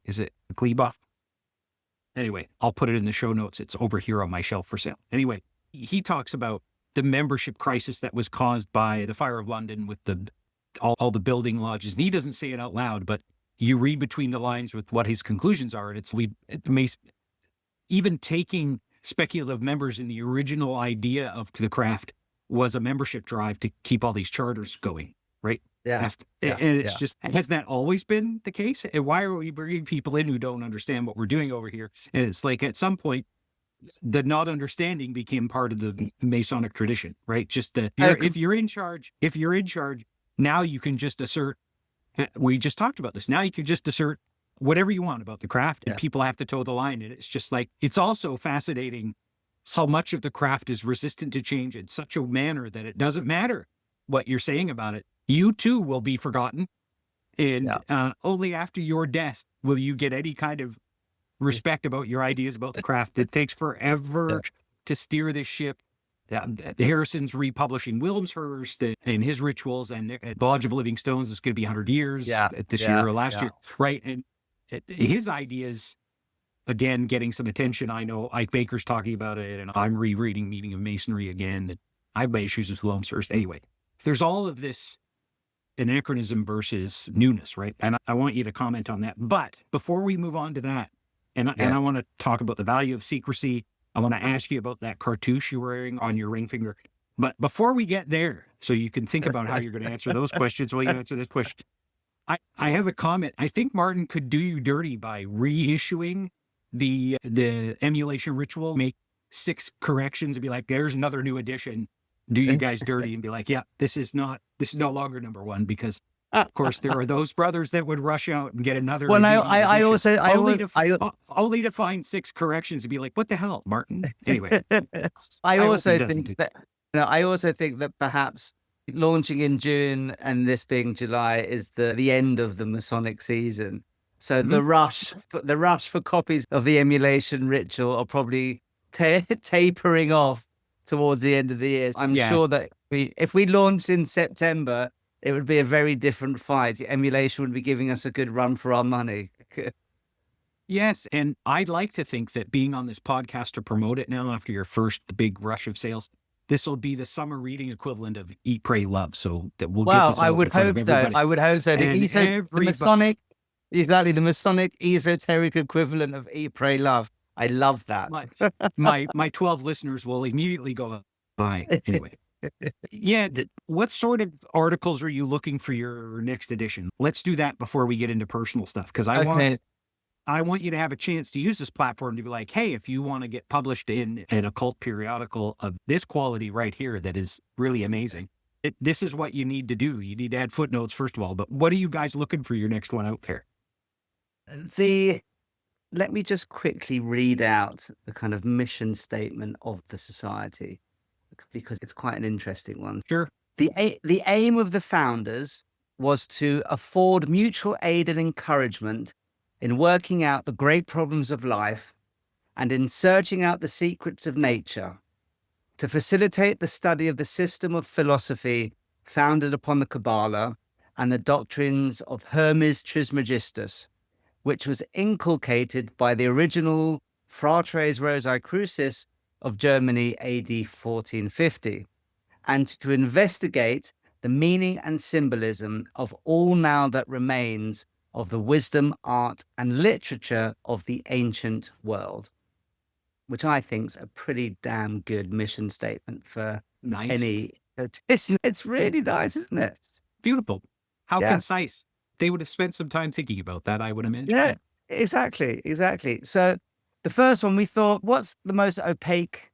Speaker 3: is it Gandoff? Anyway, I'll put it in the show notes. It's over here on my shelf for sale. Anyway, he talks about the membership crisis that was caused by the Fire of London with all the building lodges. And he doesn't say it out loud, but you read between the lines with what his conclusions are. And even taking speculative members in the original idea of the craft was a membership drive to keep all these charters going, right?
Speaker 2: Yeah.
Speaker 3: And it's just, has that always been the case? And why are we bringing people in who don't understand what we're doing over here? And it's like, at some point, the not understanding became part of the Masonic tradition, right? Just that if you're in charge, now you can just assert, we just talked about this. Now you can just assert whatever you want about the craft, and people have to toe the line. And it's just like, it's also fascinating how much of the craft is resistant to change in such a manner that it doesn't matter what you're saying about it. You too will be forgotten. And only after your death will you get any kind of respect about your ideas about the craft. It takes forever to steer this ship. Harrison's republishing Wilmshurst and his rituals, and the Lodge of Living Stones is going to be 100 years this year or last year, right? And his ideas, again, getting some attention. I know Ike Baker's talking about it, and I'm rereading Meaning of Masonry again. And I have my issues with Wilmshurst. Anyway, there's all of this anachronism versus newness, right? And I want you to comment on that. But before we move on to that, and I want to talk about the value of secrecy, I want to ask you about that cartouche you're wearing on your ring finger. But before we get there, so you can think about how you're going to answer those questions while you answer this question, I have a comment. I think Martin could do you dirty by reissuing the emulation ritual, make 6 corrections and be like, there's another new edition. Do you guys dirty and be like, yeah, this is no longer number 1, because of course there are those brothers that would rush out and get another.
Speaker 2: Well,
Speaker 3: only to find 6 corrections and be like, what the hell, Martin? Anyway,
Speaker 2: I also think that perhaps launching in June and this being July is the end of the Masonic season. So the rush for copies of the emulation ritual are probably tapering off towards the end of the year. I'm sure that if we launched in September, it would be a very different fight. The emulation would be giving us a good run for our money.
Speaker 3: Yes, and I'd like to think that being on this podcast to promote it now after your first big rush of sales, this will be the summer reading equivalent of Eat, Pray, Love. So that we'll get this out
Speaker 2: I would hope so. I would hope so. The Masonic esoteric equivalent of Eat, Pray, Love. I love that.
Speaker 3: My 12 listeners will immediately go by. Anyway. What sort of articles are you looking for your next edition? Let's do that before we get into personal stuff, because I want you to have a chance to use this platform to be like, hey, if you want to get published in an occult periodical of this quality right here that is really amazing, this is what you need to do. You need to add footnotes, first of all. But what are you guys looking for your next one out there?
Speaker 2: Let me just quickly read out the kind of mission statement of the society, because it's quite an interesting one.
Speaker 3: Sure.
Speaker 2: The aim of the founders was to afford mutual aid and encouragement in working out the great problems of life and in searching out the secrets of nature, to facilitate the study of the system of philosophy founded upon the Kabbalah and the doctrines of Hermes Trismegistus, which was inculcated by the original Fratres Rosicrucis of Germany AD 1450, and to investigate the meaning and symbolism of all now that remains of the wisdom, art, and literature of the ancient world, which I think is a pretty damn good mission statement for any. It's really nice, isn't it?
Speaker 3: Beautiful. How concise. They would have spent some time thinking about that, I would imagine.
Speaker 2: Yeah, exactly. So the first one, we thought, what's the most opaque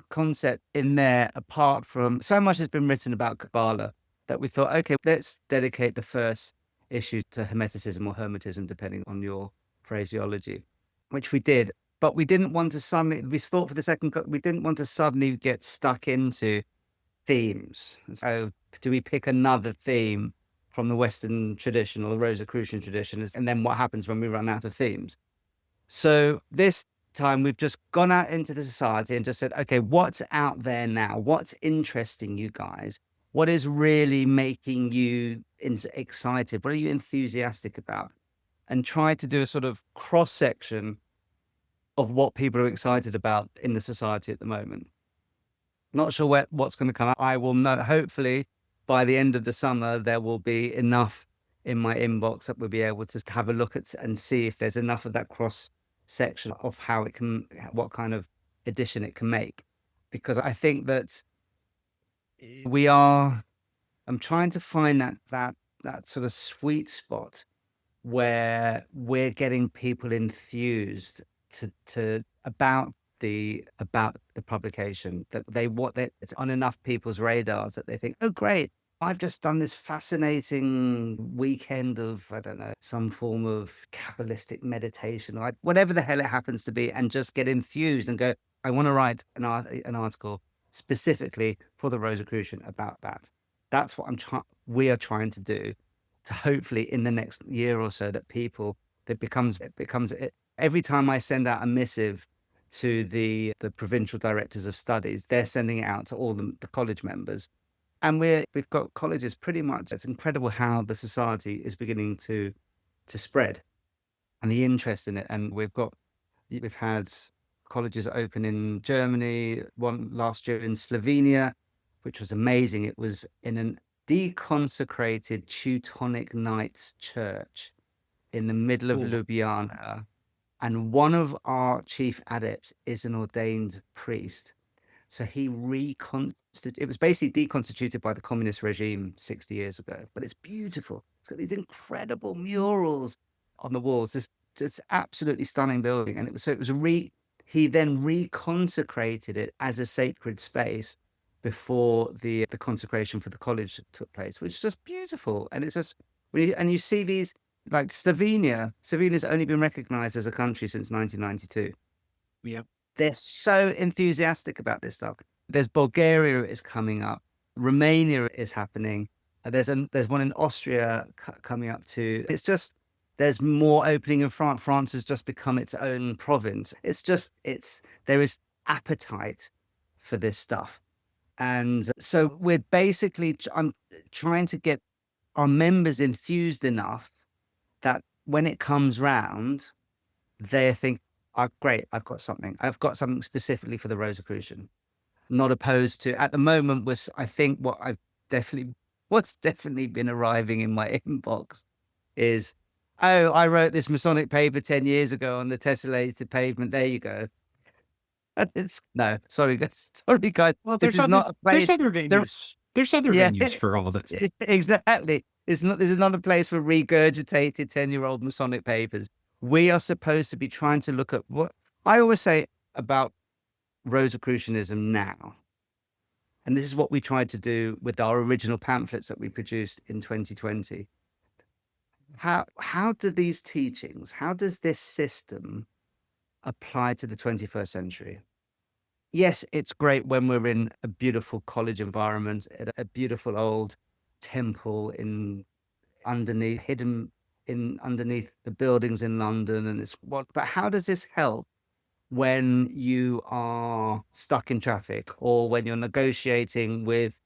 Speaker 2: concept in there, apart from so much has been written about Kabbalah, that we thought, okay, let's dedicate the first issue to Hermeticism or Hermetism, depending on your phraseology, which we did. But we didn't want to suddenly, we thought for the second, we didn't want to suddenly get stuck into themes. So do we pick another theme from the Western tradition or the Rosicrucian tradition? And then what happens when we run out of themes? So this time we've just gone out into the society and just said, okay, what's out there now? What's interesting you guys? What is really making you excited? What are you enthusiastic about? And try to do a sort of cross-section of what people are excited about in the society at the moment. Not sure what's going to come out. I will know, hopefully, by the end of the summer, there will be enough in my inbox that we'll be able to have a look at and see if there's enough of that cross section of how it can, what kind of edition it can make. Because I think that I'm trying to find that sort of sweet spot where we're getting people enthused to about the publication, that it's on enough people's radars that they think, oh great, I've just done this fascinating weekend of, I don't know, some form of Kabbalistic meditation, or whatever the hell it happens to be, and just get enthused and go, I want to write an article specifically for the Rosicrucian about that. That's what we are trying to do, to hopefully in the next year or so that it becomes every time I send out a missive to the provincial directors of studies, they're sending it out to all the college members. And we've got colleges pretty much. It's incredible how the society is beginning to spread and the interest in it. And we've had colleges open in Germany, one last year in Slovenia, which was amazing. It was in an deconsecrated Teutonic Knights church in the middle of Ljubljana. And one of our chief adepts is an ordained priest. So he it was basically deconstituted by the communist regime 60 years ago, but it's beautiful. It's got these incredible murals on the walls. It's absolutely stunning building. And he then reconsecrated it as a sacred space before the consecration for the college took place, which is just beautiful. And it's just, and you see these, like Slovenia's only been recognized as a country since 1992.
Speaker 3: Yeah.
Speaker 2: They're so enthusiastic about this stuff. There's Bulgaria is coming up. Romania is happening. There's one in Austria coming up too. It's just, there's more opening in France. France has just become its own province. There is appetite for this stuff. And so I'm trying to get our members enthused enough that when it comes round, they think, oh, great, I've got something specifically for the Rosicrucian, not opposed to, at the moment, I think what's definitely been arriving in my inbox is, oh, I wrote this Masonic paper 10 years ago on the tessellated pavement. There you go. Sorry guys.
Speaker 3: Well,
Speaker 2: This is not a place.
Speaker 3: There's other venues. There's other venues for all of this.
Speaker 2: Exactly. This is not a place for regurgitated 10-year-old Masonic papers. We are supposed to be trying to look at what I always say about Rosicrucianism now. And this is what we tried to do with our original pamphlets that we produced in 2020. How do these teachings, how does this system apply to the 21st century? Yes, it's great when we're in a beautiful college environment, at a beautiful old temple hidden underneath the buildings in London, but how does this help when you are stuck in traffic, or when you're negotiating with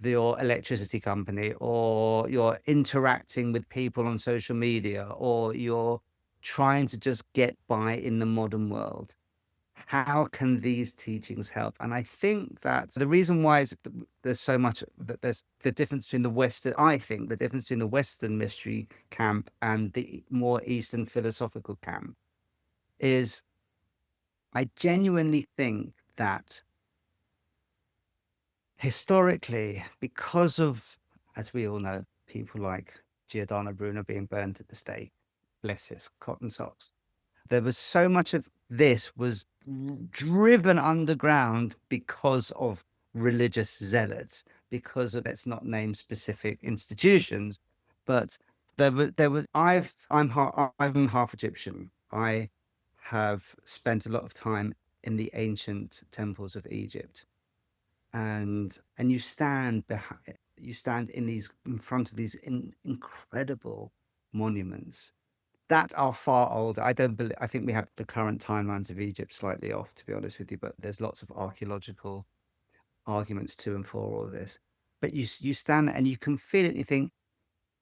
Speaker 2: your electricity company, or you're interacting with people on social media, or you're trying to just get by in the modern world? How can these teachings help? And I think that the reason why there's so much, that there's the difference between the difference between the Western mystery camp and the more Eastern philosophical camp is, I genuinely think that historically, because of, as we all know, people like Giordano Bruno being burnt at the stake, bless his cotton socks, there was so much of this was driven underground because of religious zealots, because of, let's not name specific institutions, but I'm half Egyptian. I have spent a lot of time in the ancient temples of Egypt, and you stand in front of these incredible monuments that are far older. I think we have the current timelines of Egypt slightly off, to be honest with you, but there's lots of archaeological arguments to and for all of this. But you stand there and you can feel it and you think,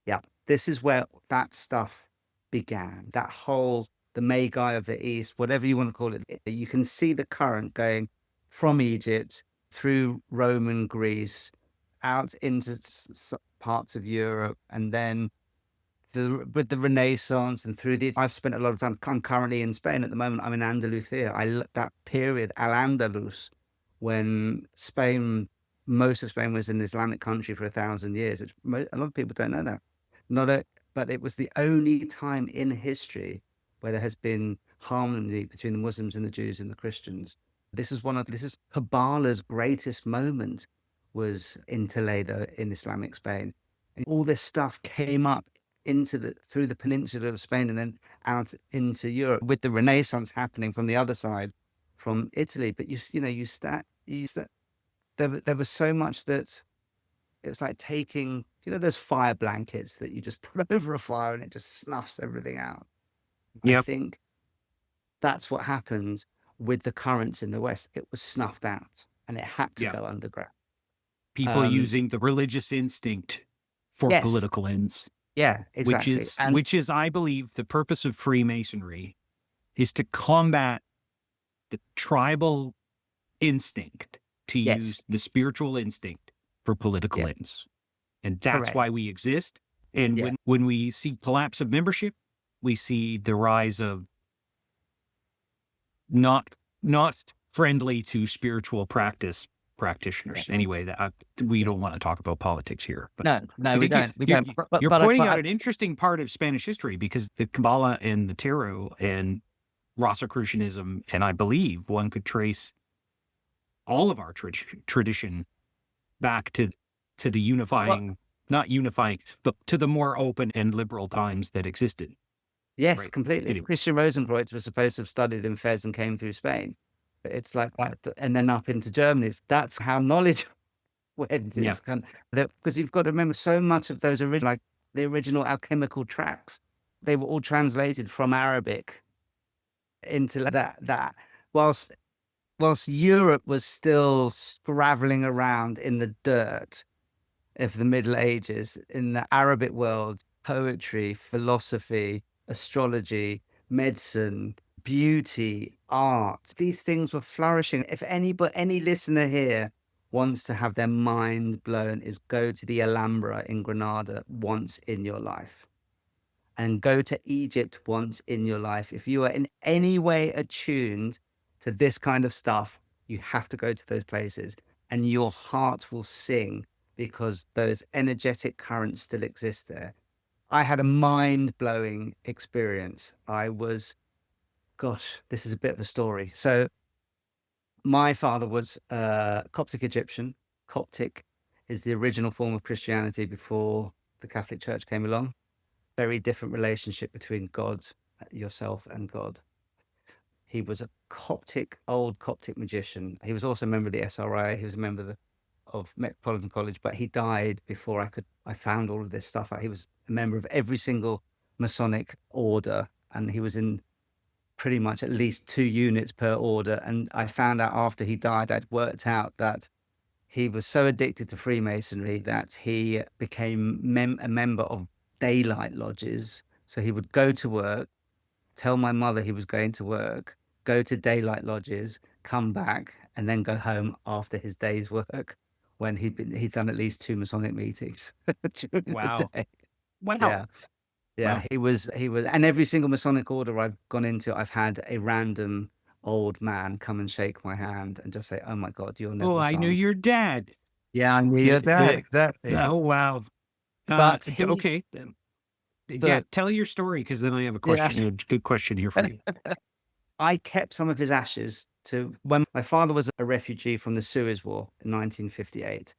Speaker 2: yeah, this is where that stuff began. The Magi of the East, whatever you want to call it. You can see the current going from Egypt through Roman Greece, out into parts of Europe, and then with the Renaissance and I've spent a lot of time. I'm currently in Spain at the moment. I'm in Andalusia. That period, Al-Andalus, when most of Spain was an Islamic country for 1,000 years, which a lot of people don't know that. But it was the only time in history where there has been harmony between the Muslims and the Jews and the Christians. This is Kabbalah's greatest moment, was in Toledo in Islamic Spain. And all this stuff came up through the peninsula of Spain and then out into Europe, with the Renaissance happening from the other side, from Italy. But there was so much that it was like taking, those fire blankets that you just put over a fire and it just snuffs everything out. I think that's what happened with the currents in the West. It was snuffed out and it had to go underground.
Speaker 3: People using the religious instinct for political ends.
Speaker 2: Yeah, exactly.
Speaker 3: Which is, I believe, the purpose of Freemasonry is to combat the tribal instinct, to use the spiritual instinct for political ends. And that's why we exist. And when we see collapse of membership, we see the rise of not friendly to spiritual practitioners. Anyway, we don't want to talk about politics here. But
Speaker 2: no, we don't.
Speaker 3: You're pointing out an interesting part of Spanish history, because the Kabbalah and the Tarot and Rosicrucianism, and I believe one could trace all of our tradition back to the unifying, not unifying, but to the more open and liberal times that existed.
Speaker 2: Yes, completely. Anyway. Christian Rosenkreuz was supposed to have studied in Fez and came through Spain. But it's like that, and then up into Germany. That's how knowledge went. Because you've got to remember, so much of those the original alchemical tracts, they were all translated from Arabic into that. Whilst Europe was still scrabbling around in the dirt of the Middle Ages, in the Arabic world, poetry, philosophy, astrology, medicine, beauty, art, these things were flourishing. If any listener here wants to have their mind blown, is go to the Alhambra in Granada once in your life, and go to Egypt once in your life. If you are in any way attuned to this kind of stuff, you have to go to those places, and your heart will sing, because those energetic currents still exist there. I had a mind-blowing experience. This is a bit of a story. So my father was Coptic Egyptian. Coptic is the original form of Christianity before the Catholic Church came along. Very different relationship between God, yourself, and God. He was a old Coptic magician. He was also a member of the SRA. He was a member of Metropolitan College, but he died before I found all of this stuff out. He was a member of every single Masonic order, and he was in pretty much at least 2 units per order. And I found out after he died, I'd worked out that he was so addicted to Freemasonry that he became a member of daylight lodges. So he would go to work, tell my mother he was going to work, go to daylight lodges, come back, and then go home after his day's work, when he'd done at least 2 Masonic meetings during the day.
Speaker 3: Wow.
Speaker 2: Yeah,
Speaker 3: wow.
Speaker 2: he was, and every single Masonic order I've gone into, I've had a random old man come and shake my hand and just say, "Oh my God, you're never."
Speaker 3: Oh, I knew your dad.
Speaker 2: Yeah, I knew your dad. Exactly.
Speaker 3: Oh, wow.
Speaker 2: But
Speaker 3: okay. Tell your story, because then I have a question. A good question here for you.
Speaker 2: I kept some of his ashes to when my father was a refugee from the Suez War in 1958.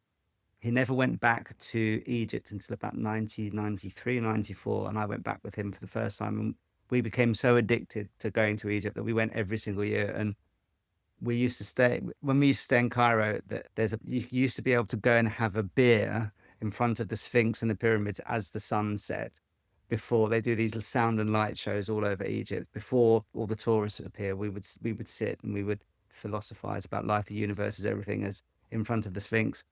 Speaker 2: He never went back to Egypt until about 1993, 94, and I went back with him for the first time. And we became so addicted to going to Egypt that we went every single year. And we used to stay in Cairo. You used to be able to go and have a beer in front of the Sphinx and the pyramids as the sun set, before they do these sound and light shows all over Egypt. Before all the tourists appear, we would sit and we would philosophize about life, the universe, everything, as in front of the Sphinx.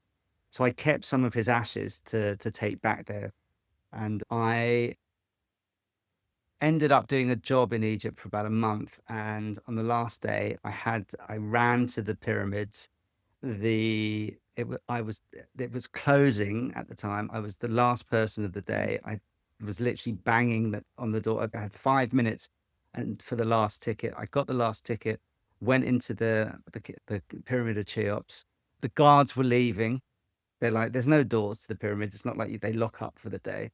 Speaker 2: So I kept some of his ashes to take back there. And I ended up doing a job in Egypt for about a month. And on the last day, I ran to the pyramids. It was closing at the time. I was the last person of the day. I was literally banging on the door. I had 5 minutes, and for the last ticket, I got the last ticket, went into the Pyramid of Cheops. The guards were leaving. They're like, there's no doors to the pyramids. It's not like they lock up for the day.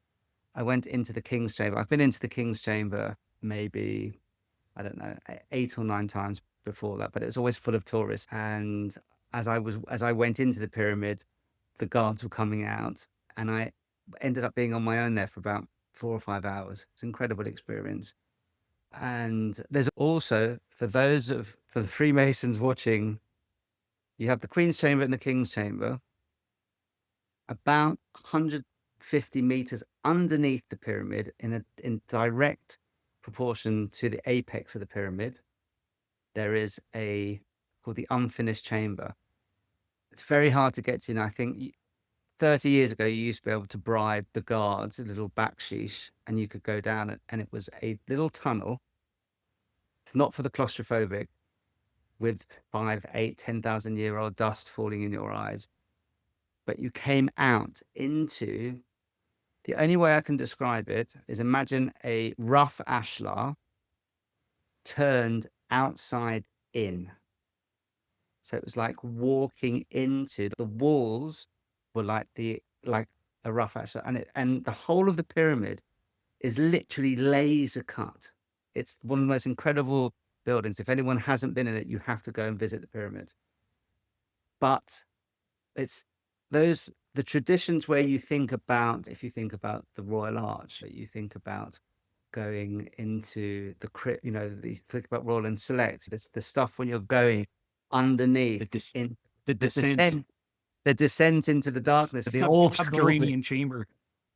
Speaker 2: I went into the King's Chamber. I've been into the King's Chamber maybe, I don't know, 8 or 9 times before that, but it was always full of tourists. And as I went into the pyramid, the guards were coming out, and I ended up being on my own there for about 4 or 5 hours. It's an incredible experience. And there's also, for the Freemasons watching, you have the Queen's Chamber and the King's Chamber, about 150 meters underneath the pyramid, in direct proportion to the apex of the pyramid. There is called the unfinished chamber. It's very hard to get to. And I think 30 years ago, you used to be able to bribe the guards a little backsheesh, and you could go down it, and it was a little tunnel. It's not for the claustrophobic, with 5, 8, 10,000-year-old dust falling in your eyes. But you came out into, the only way I can describe it is, imagine a rough ashlar turned outside in. So it was like walking into, the walls were like a rough ashlar, and the whole of the pyramid is literally laser cut. It's one of the most incredible buildings. If anyone hasn't been in it, you have to go and visit the pyramid. But it's the traditions where you think about, if you think about the Royal Arch, you think about going into the crypt, you think about Royal and Select. There's the stuff when you're going underneath the descent into the darkness, the
Speaker 3: subterranean chamber.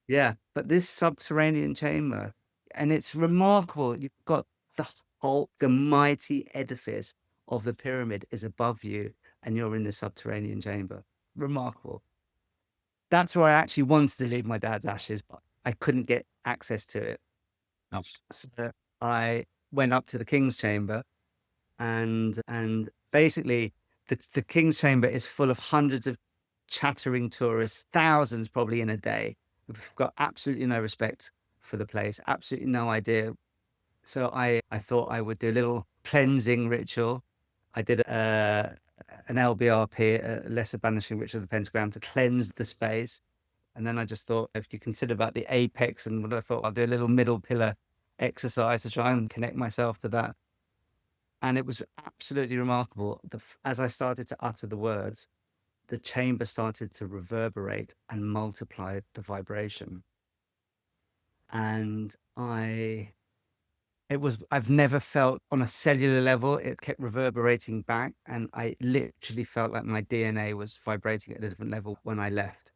Speaker 2: Yeah, but this subterranean chamber, and it's remarkable. You've got the mighty edifice of the pyramid is above you, and you're in the subterranean chamber. Remarkable. That's where I actually wanted to leave my dad's ashes, but I couldn't get access to it.
Speaker 3: Oh.
Speaker 2: So I went up to the King's Chamber, and basically the King's Chamber is full of hundreds of chattering tourists, thousands probably in a day. We've got absolutely no respect for the place, absolutely no idea. So I thought I would do a little cleansing ritual. I did an LBRP, a lesser banishing ritual of the pentagram, to cleanse the space. And then I just thought, if you consider about the apex, and what I thought, I'll do a little middle pillar exercise to try and connect myself to that. And it was absolutely remarkable. As I started to utter the words, the chamber started to reverberate and multiply the vibration. And I've never felt on a cellular level, it kept reverberating back. And I literally felt like my DNA was vibrating at a different level when I left.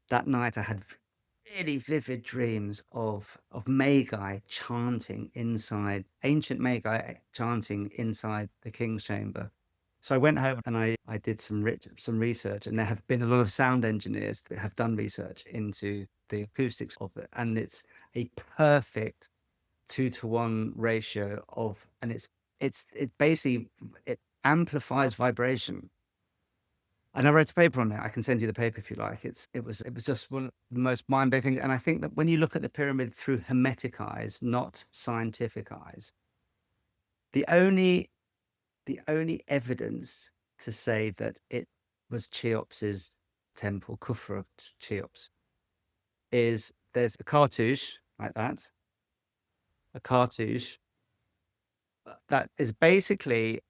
Speaker 2: That night I had really vivid dreams of Magi chanting inside, ancient Magi chanting inside the King's Chamber. So I went home and I did some research, and there have been a lot of sound engineers that have done research into the acoustics of it. And it's a perfect 2-to-1 ratio and it basically, it amplifies vibration. And I wrote a paper on it. I can send you the paper if you like. It was just one of the most mind-blowing things. And I think that when you look at the pyramid through Hermetic eyes, not scientific eyes, the only evidence to say that it was Cheops's temple, Khufra Cheops, is there's a cartouche like that, a cartouche that is basically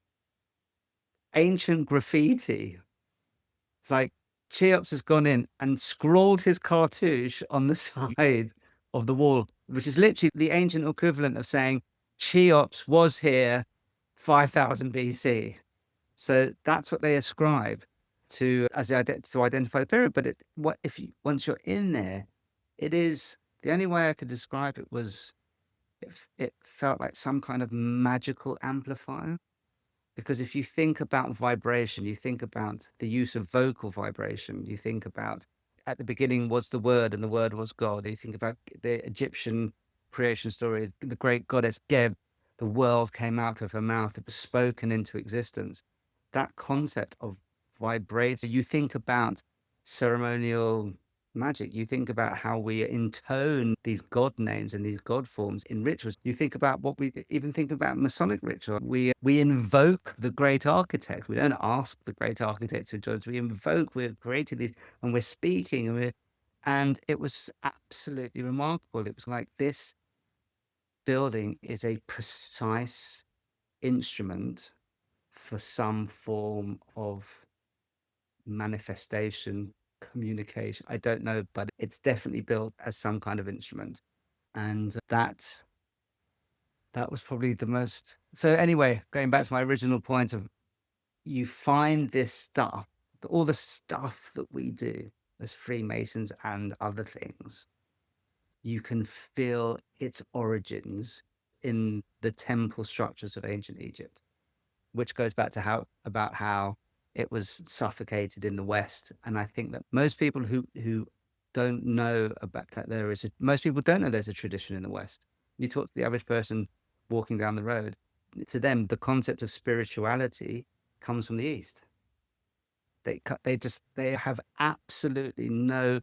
Speaker 2: ancient graffiti. It's like Cheops has gone in and scrawled his cartouche on the side of the wall, which is literally the ancient equivalent of saying Cheops was here 5000 BC. So that's what they ascribe to to identify the period. But once you're in there, it is, the only way I could describe it was it felt like some kind of magical amplifier. Because if you think about vibration, you think about the use of vocal vibration, you think about, at the beginning was the Word and the Word was God. You think about the Egyptian creation story, the great goddess Geb, the world came out of her mouth, it was spoken into existence. That concept of vibrator, you think about ceremonial magic, you think about how we intone these god names and these god forms in rituals. You think about what we even think about Masonic ritual. We invoke the great architect. We don't ask the great architect to join us. We invoke, we're creating these, and we're speaking, and it was absolutely remarkable. It was like, this building is a precise instrument for some form of manifestation communication. I don't know, but it's definitely built as some kind of instrument. And that was probably the most. So anyway, going back to my original point of, you find this stuff, all the stuff that we do as Freemasons and other things, you can feel its origins in the temple structures of ancient Egypt, which goes back to how it was suffocated in the West. And I think that most people who don't know about that, most people don't know there's a tradition in the West. You talk to the average person walking down the road, to them, the concept of spirituality comes from the East. They have absolutely no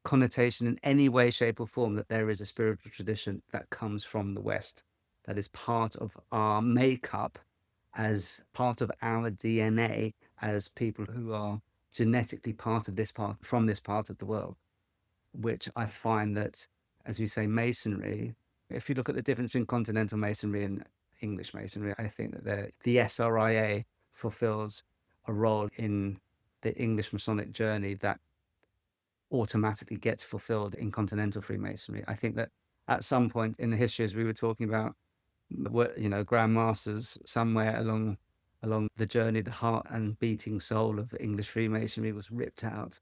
Speaker 2: connotation in any way, shape, or form that there is a spiritual tradition that comes from the West, that is part of our makeup, as part of our DNA, as people who are genetically from this part of the world. Which I find that, as we say, Masonry, if you look at the difference between continental Masonry and English Masonry, I think that the SRIA fulfills a role in the English Masonic journey that automatically gets fulfilled in continental Freemasonry. I think that at some point in the history, as we were talking about, Grand Masters, somewhere along the journey, the heart and beating soul of English Freemasonry was ripped out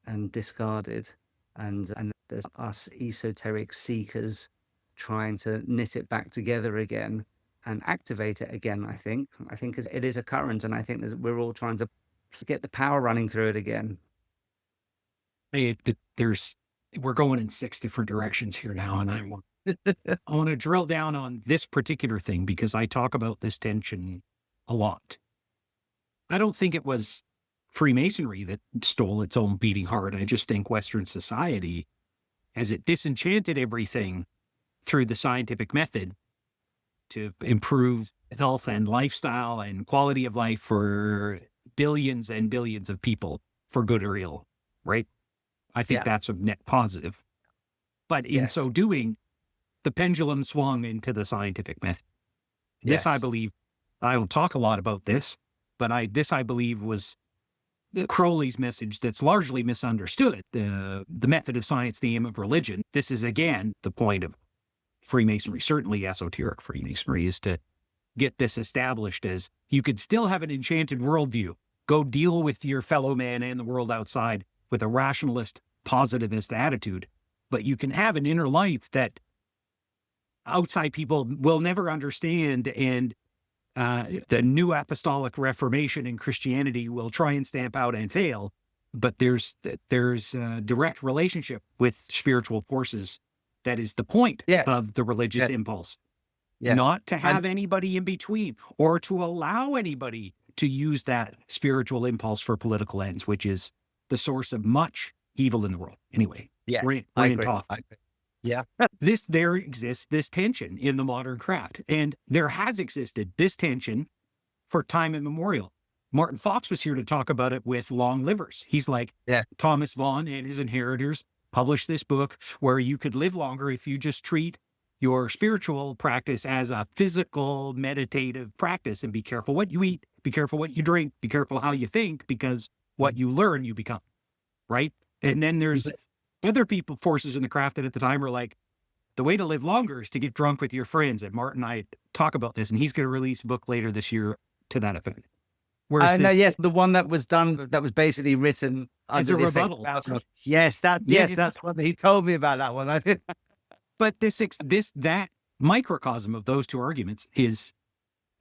Speaker 2: and discarded. And there's us esoteric seekers trying to knit it back together again and activate it again. I think it is a current, and I think we're all trying to get the power running through it again.
Speaker 3: We're going in 6 different directions here now, and I want to drill down on this particular thing because I talk about this tension a lot. I don't think it was Freemasonry that stole its own beating heart. I just think Western society, as it disenchanted everything through the scientific method to improve health and lifestyle and quality of life for billions and billions of people, for good or ill, right? I think that's a net positive. But in so doing, the pendulum swung into the scientific method. This, I believe, I will talk a lot about this, but I believe was Crowley's message that's largely misunderstood. The method of science, the aim of religion. This is, again, the point of Freemasonry, certainly esoteric Freemasonry, is to get this established as you could still have an enchanted worldview. Go deal with your fellow man and the world outside with a rationalist, positivist attitude. But you can have an inner life that outside people will never understand, and the new apostolic reformation in Christianity will try and stamp out and fail. But there's a direct relationship with spiritual forces. That is the point of the religious impulse. Not to have anybody in between, or to allow anybody to use that spiritual impulse for political ends, which is the source of much evil in the world. Anyway, we're in talk.
Speaker 2: Yeah.
Speaker 3: There exists this tension in the modern craft, and there has existed this tension for time immemorial. Martin Fox was here to talk about it with Long Livers. He's like, Thomas Vaughan and his inheritors published this book where you could live longer if you just treat your spiritual practice as a physical, meditative practice, and be careful what you eat, be careful what you drink, be careful how you think, because what you learn, you become, right? And then there's other forces in the craft that at the time were like, the way to live longer is to get drunk with your friends. And Martin and I talk about this, and he's going to release a book later this year to that effect.
Speaker 2: Whereas the one that was done, that was basically written
Speaker 3: as a rebuttal.
Speaker 2: That's what he told me about that one. I think.
Speaker 3: But that microcosm of those two arguments is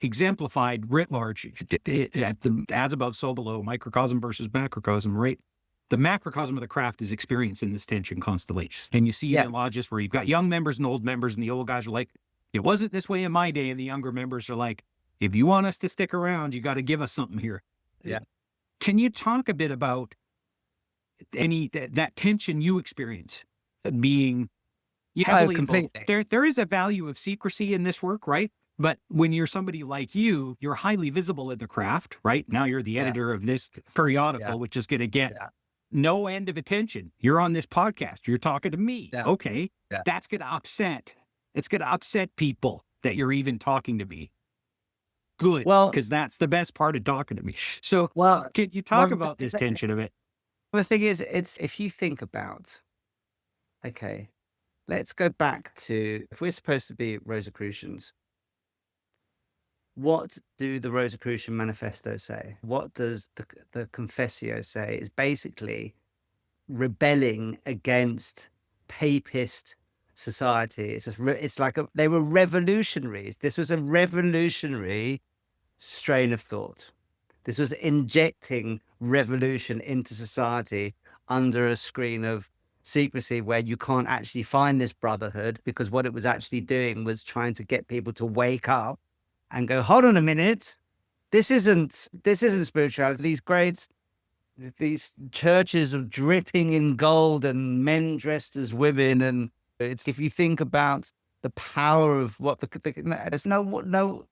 Speaker 3: exemplified writ large at the as above, so below, microcosm versus macrocosm, right? The macrocosm of the craft is experiencing this tension constantly. And you see it in lodges where you've got young members and old members, and the old guys are like, it wasn't this way in my day. And the younger members are like, if you want us to stick around, you got to give us something here.
Speaker 2: Yeah.
Speaker 3: Can you talk a bit about that tension you experience being heavily involved? There is a value of secrecy in this work, right? But when you're somebody like you're highly visible in the craft, right? Now you're the editor of this periodical, which is going to get no end of attention. You're on this podcast. You're talking to me. Yeah. Okay. Yeah. That's going to upset. It's going to upset people that you're even talking to me. Good. Well, because that's the best part of talking to me. So can you talk about this tension of it?
Speaker 2: The thing is, it's if you think about, okay, let's go back to if we're supposed to be Rosicrucians, what do the Rosicrucian manifesto say? What does the Confessio say? Is basically rebelling against papist society. It's just it's like they were revolutionaries. This was a revolutionary strain of thought. This was injecting revolution into society under a screen of secrecy where you can't actually find this brotherhood, because what it was actually doing was trying to get people to wake up and go, hold on a minute, this isn't spirituality. These churches are dripping in gold and men dressed as women, and it's if you think about the power of what there's no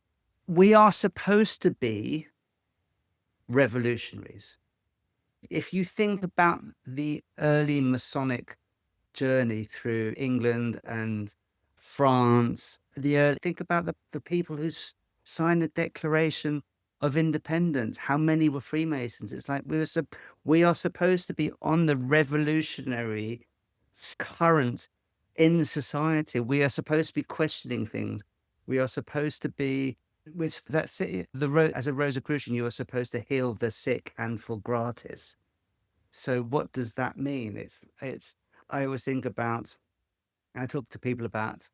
Speaker 2: we are supposed to be revolutionaries. If you think about the early Masonic journey through England and France, think about the people who signed the Declaration of Independence. How many were Freemasons? It's like we are supposed to be on the revolutionary current in society. We are supposed to be questioning things. We are supposed to be which that's it. As a Rosicrucian, you are supposed to heal the sick and for gratis. So what does that mean? I always think about, I talk to people about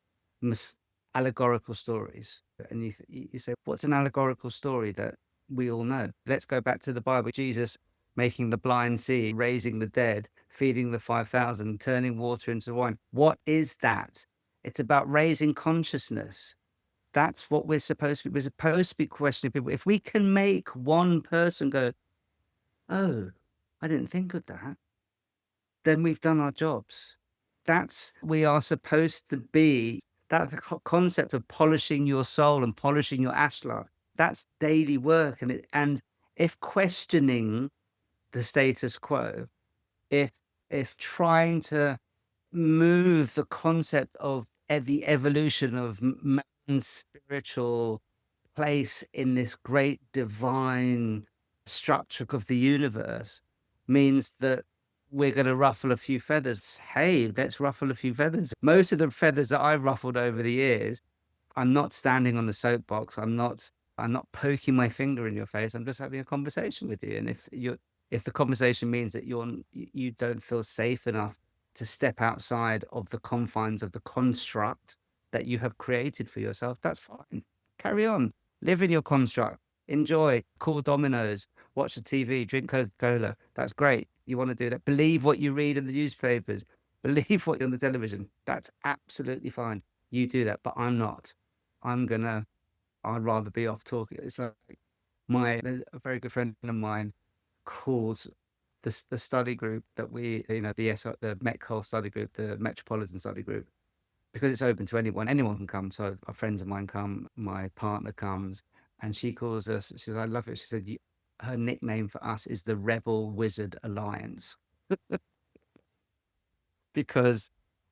Speaker 2: allegorical stories, and you say, what's an allegorical story that we all know? Let's go back to the Bible. Jesus making the blind see, raising the dead, feeding the 5,000, turning water into wine. What is that? It's about raising consciousness. That's what we're supposed to be. We're supposed to be questioning people. If we can make one person go, oh, I didn't think of that, then we've done our jobs. We are supposed to be, that concept of polishing your soul and polishing your ashlar, that's daily work. And if questioning the status quo, if trying to move the concept of the evolution of man's spiritual place in this great divine structure of the universe means that we're going to ruffle a few feathers. Hey, let's ruffle a few feathers. Most of the feathers that I've ruffled over the years, I'm not standing on the soapbox. I'm not poking my finger in your face. I'm just having a conversation with you. And if the conversation means that you don't feel safe enough to step outside of the confines of the construct that you have created for yourself, that's fine. Carry on. Live in your construct. Enjoy. Call dominoes. Watch the TV. Drink Coca-Cola. That's great. You want to do that. Believe what you read in the newspapers. Believe what you're on the television. That's absolutely fine. You do that, but I'm not. I'd rather be off talking. It's like a very good friend of mine calls the study group that the Metcol study group, the Metropolitan study group, because it's open to anyone. Anyone can come. So our friends of mine come, my partner comes, and she calls us. She says, I love it. She said, her nickname for us is the Rebel Wizard Alliance. Because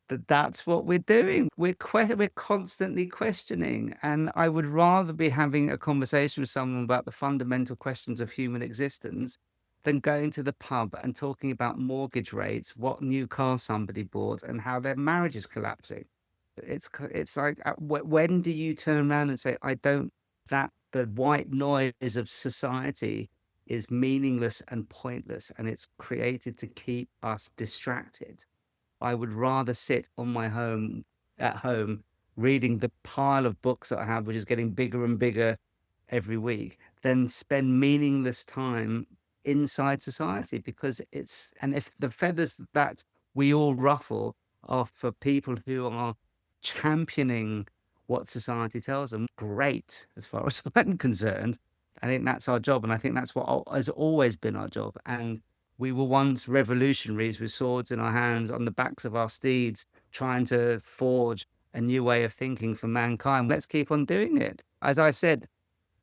Speaker 2: that's what we're doing. We're constantly questioning. And I would rather be having a conversation with someone about the fundamental questions of human existence than going to the pub and talking about mortgage rates, what new car somebody bought, and how their marriage is collapsing. It's like, when do you turn around and say, that the white noise of society is meaningless and pointless, and it's created to keep us distracted? I would rather sit at home reading the pile of books that I have, which is getting bigger and bigger every week, than spend meaningless time inside society. Because and if the feathers that we all ruffle are for people who are championing what society tells them, great, as far as I'm concerned. I think that's our job, and I think that's what has always been our job. And we were once revolutionaries with swords in our hands on the backs of our steeds, trying to forge a new way of thinking for mankind. Let's keep on doing it. As I said,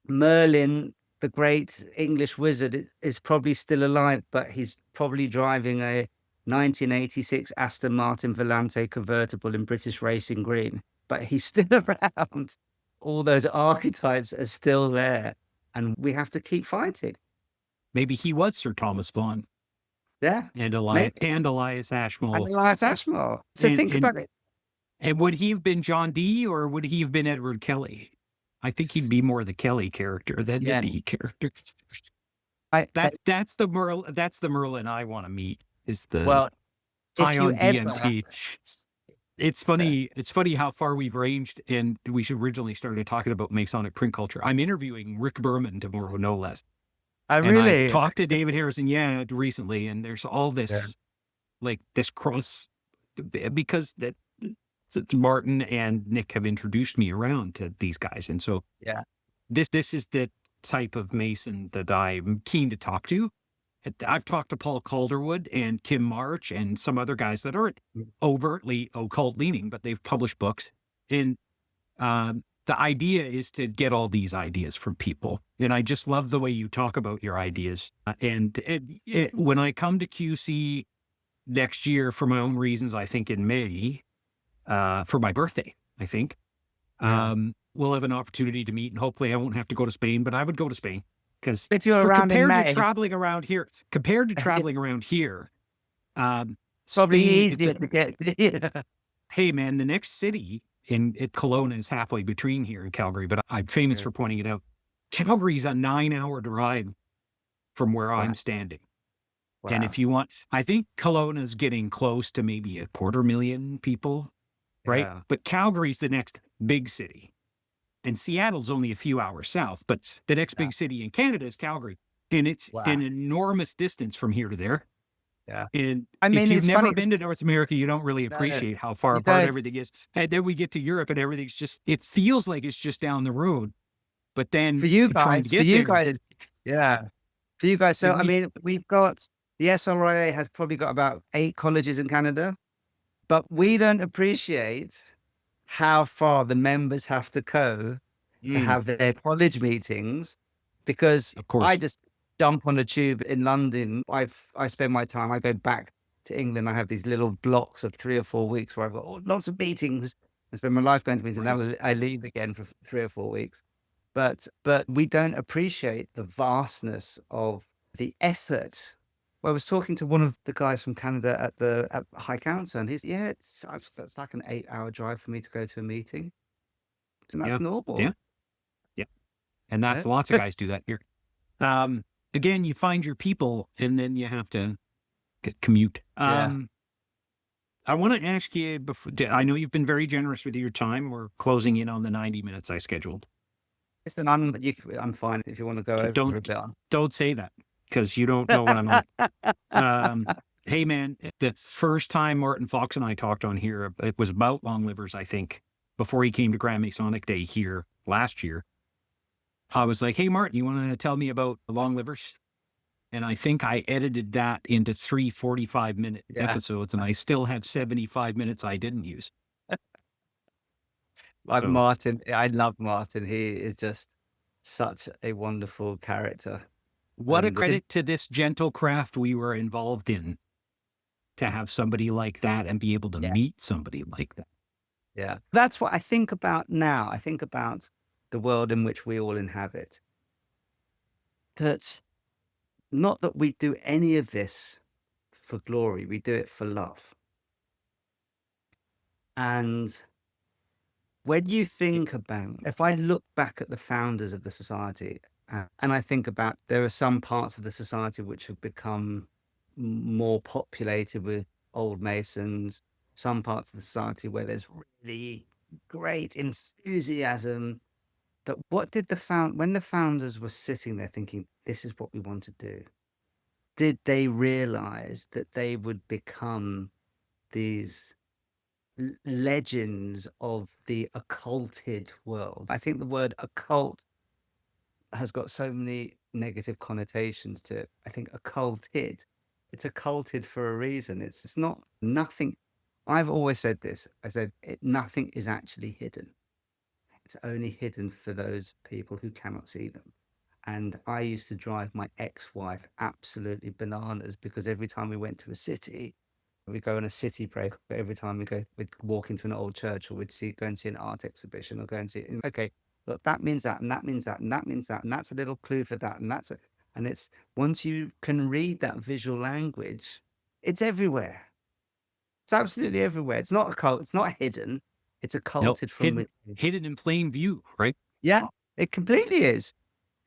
Speaker 2: Merlin, the great English wizard, is probably still alive, but he's probably driving a 1986 Aston Martin Volante convertible in British Racing Green, but he's still around. All those archetypes are still there, and we have to keep fighting.
Speaker 3: Maybe he was Sir Thomas Vaughan.
Speaker 2: Yeah.
Speaker 3: and
Speaker 2: Maybe.
Speaker 3: Elias Ashmole.
Speaker 2: And Elias Ashmore. So think about it.
Speaker 3: And would he have been John Dee or would he have been Edward Kelly? I think he'd be more the Kelly character than the Dee character. That's the Merlin I want to meet. Is the high on DMT. It's funny. It's funny how far we've ranged, and we should originally started talking about Masonic print culture. I'm interviewing Rick Berman tomorrow, no less.
Speaker 2: I
Speaker 3: And
Speaker 2: really
Speaker 3: I've talked to David Harrison, recently, and there's all this, like this cross, because Martin and Nick have introduced me around to these guys, and so this is the type of Mason that I'm keen to talk to. I've talked to Paul Calderwood and Kim March and some other guys that aren't overtly occult leaning, but they've published books. And the idea is to get all these ideas from people. And I just love the way you talk about your ideas. And when I come to QC next year for my own reasons, I think in May, for my birthday, I think, we'll have an opportunity to meet, and hopefully I won't have to go to Spain, but I would go to Spain. Because
Speaker 2: if you're around in May,
Speaker 3: to traveling around here,
Speaker 2: probably
Speaker 3: Spain,
Speaker 2: easier to get.
Speaker 3: Hey man, the next city in Kelowna is halfway between here and Calgary, but I'm famous for pointing it out. Calgary's a 9-hour drive from where I'm standing. Wow. And if you want, I think Kelowna's getting close to maybe 250,000 people, right? Yeah. But Calgary's the next big city. And Seattle's only a few hours south, but the next big city in Canada is Calgary. And it's an enormous distance from here to there. Yeah. And I mean, if you've never been to North America, you don't really appreciate how far apart everything is. And then we get to Europe and everything's just, it feels like it's just down the road. But then
Speaker 2: for you guys, so I mean, we've got, the SRIA has probably got about 8 colleges in Canada, but we don't appreciate how far the members have to go to have their college meetings, because I just jump on a tube in London. I spend my time, I go back to England. I have these little blocks of 3 or 4 weeks where I've got lots of meetings. I spend my life going to meetings, and now I leave again for 3 or 4 weeks. But we don't appreciate the vastness of the effort. Well, I was talking to one of the guys from Canada at High Council, and he's, it's like an 8-hour drive for me to go to a meeting. And that's normal.
Speaker 3: Yeah. And that's lots of guys do that here. Again, you find your people, and then you have to commute. I want to ask you, I know you've been very generous with your time. We're closing in on the 90 minutes I scheduled.
Speaker 2: Listen, I'm fine if you want to go over a bit.
Speaker 3: Don't say that, because you don't know what I'm like. Hey, man, the first time Martin Fox and I talked on here, it was about long livers, I think, before he came to Grand Masonic Day here last year. I was like, hey, Martin, you want to tell me about the long livers? And I think I edited that into 3 45-minute episodes, and I still have 75 minutes I didn't use.
Speaker 2: Martin, I love Martin. He is just such a wonderful character.
Speaker 3: What a credit to this gentle craft we were involved in, to have somebody like that and be able to meet somebody like that.
Speaker 2: Yeah. That's what I think about now. I think about the world in which we all inhabit. That not that we do any of this for glory, we do it for love. And when you think about, if I look back at the founders of the society, and I think about, there are some parts of the society which have become more populated with old Masons, some parts of the society where there's really great enthusiasm. But what did when the founders were sitting there thinking, this is what we want to do, did they realize that they would become these legends of the occulted world? I think the word occult has got so many negative connotations to it. I think occulted, it's occulted for a reason. It's not nothing. I've always said this. I said nothing is actually hidden. It's only hidden for those people who cannot see them. And I used to drive my ex-wife absolutely bananas, because every time we went to a city, we'd go on a city break. But every time we'd walk into an old church, or we'd go and see an art exhibition, or go and see, okay, look, that means that, and that means that, and that means that, and that's a little clue for that, and that's And it's once you can read that visual language, it's everywhere. It's absolutely everywhere. It's not a cult. It's not hidden. It's occulted from within.
Speaker 3: Hidden in plain view, right?
Speaker 2: Yeah, it completely is.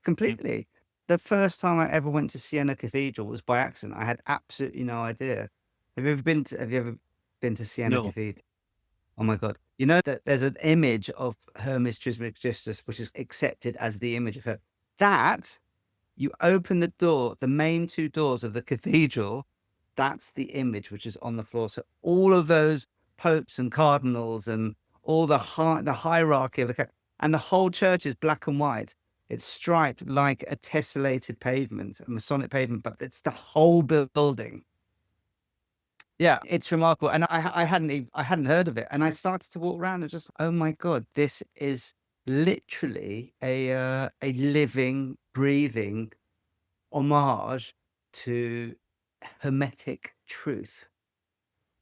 Speaker 2: Completely. The first time I ever went to Siena Cathedral was by accident. I had absolutely no idea. Have you ever been to Siena
Speaker 3: No.
Speaker 2: Cathedral? Oh my God. You know that there's an image of Hermes Trismegistus, which is accepted as the image of her. That, you open the door, the main two doors of the cathedral, that's the image which is on the floor. So all of those popes and cardinals and all the hierarchy of and the whole church is black and white. It's striped like a tessellated pavement, a Masonic pavement, but it's the whole building. Yeah, it's remarkable. And I hadn't heard of it. And I started to walk around and just, oh my God, this is literally a living, breathing homage to Hermetic truth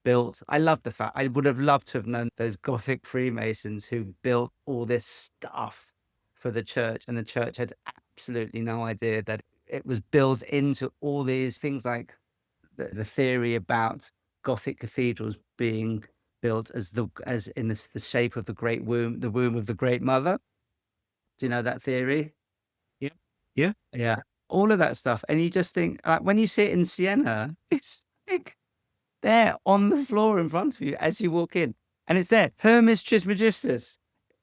Speaker 2: built. I love the fact I would have loved to have known those Gothic Freemasons who built all this stuff for the church, and the church had absolutely no idea that it was built into all these things, like the theory about Gothic cathedrals being built as in the shape of the great womb, the womb of the Great Mother. Do you know that theory?
Speaker 3: Yeah.
Speaker 2: Yeah. All of that stuff. And you just think, when you see it in Siena, it's like there on the floor in front of you as you walk in. And it's there, Hermes Trismegistus,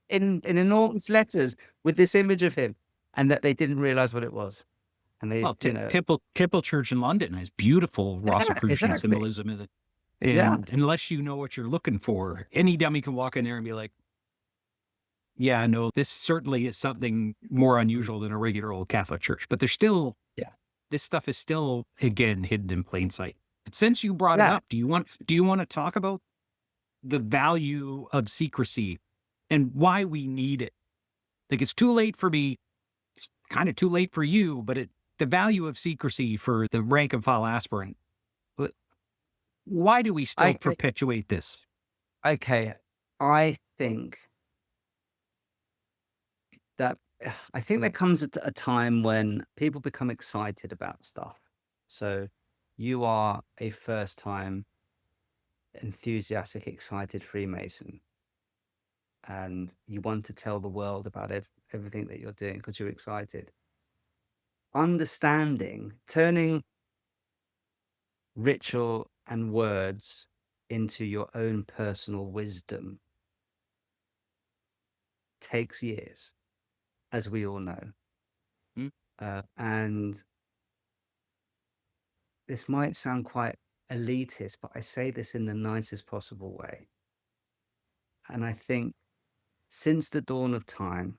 Speaker 2: in enormous letters with this image of him, and that they didn't realize what it was. And they,
Speaker 3: Keppel Church in London has beautiful Rosicrucian symbolism in it. And unless you know what you're looking for, any dummy can walk in there and be like, yeah, no, this certainly is something more unusual than a regular old Catholic church. But there's still, this stuff is still, again, hidden in plain sight. But since you brought it up, do you want to talk about the value of secrecy and why we need it? Like, it's too late for me. It's kind of too late for you, but the value of secrecy for the rank and file aspirant. Why do we still perpetuate this?
Speaker 2: Okay, I think there comes a time when people become excited about stuff. So you are a first-time, enthusiastic, excited Freemason, and you want to tell the world about everything that you're doing because you're excited. Understanding, turning ritual and words into your own personal wisdom takes years, as we all know. And this might sound quite elitist, but I say this in the nicest possible way. And I think since the dawn of time,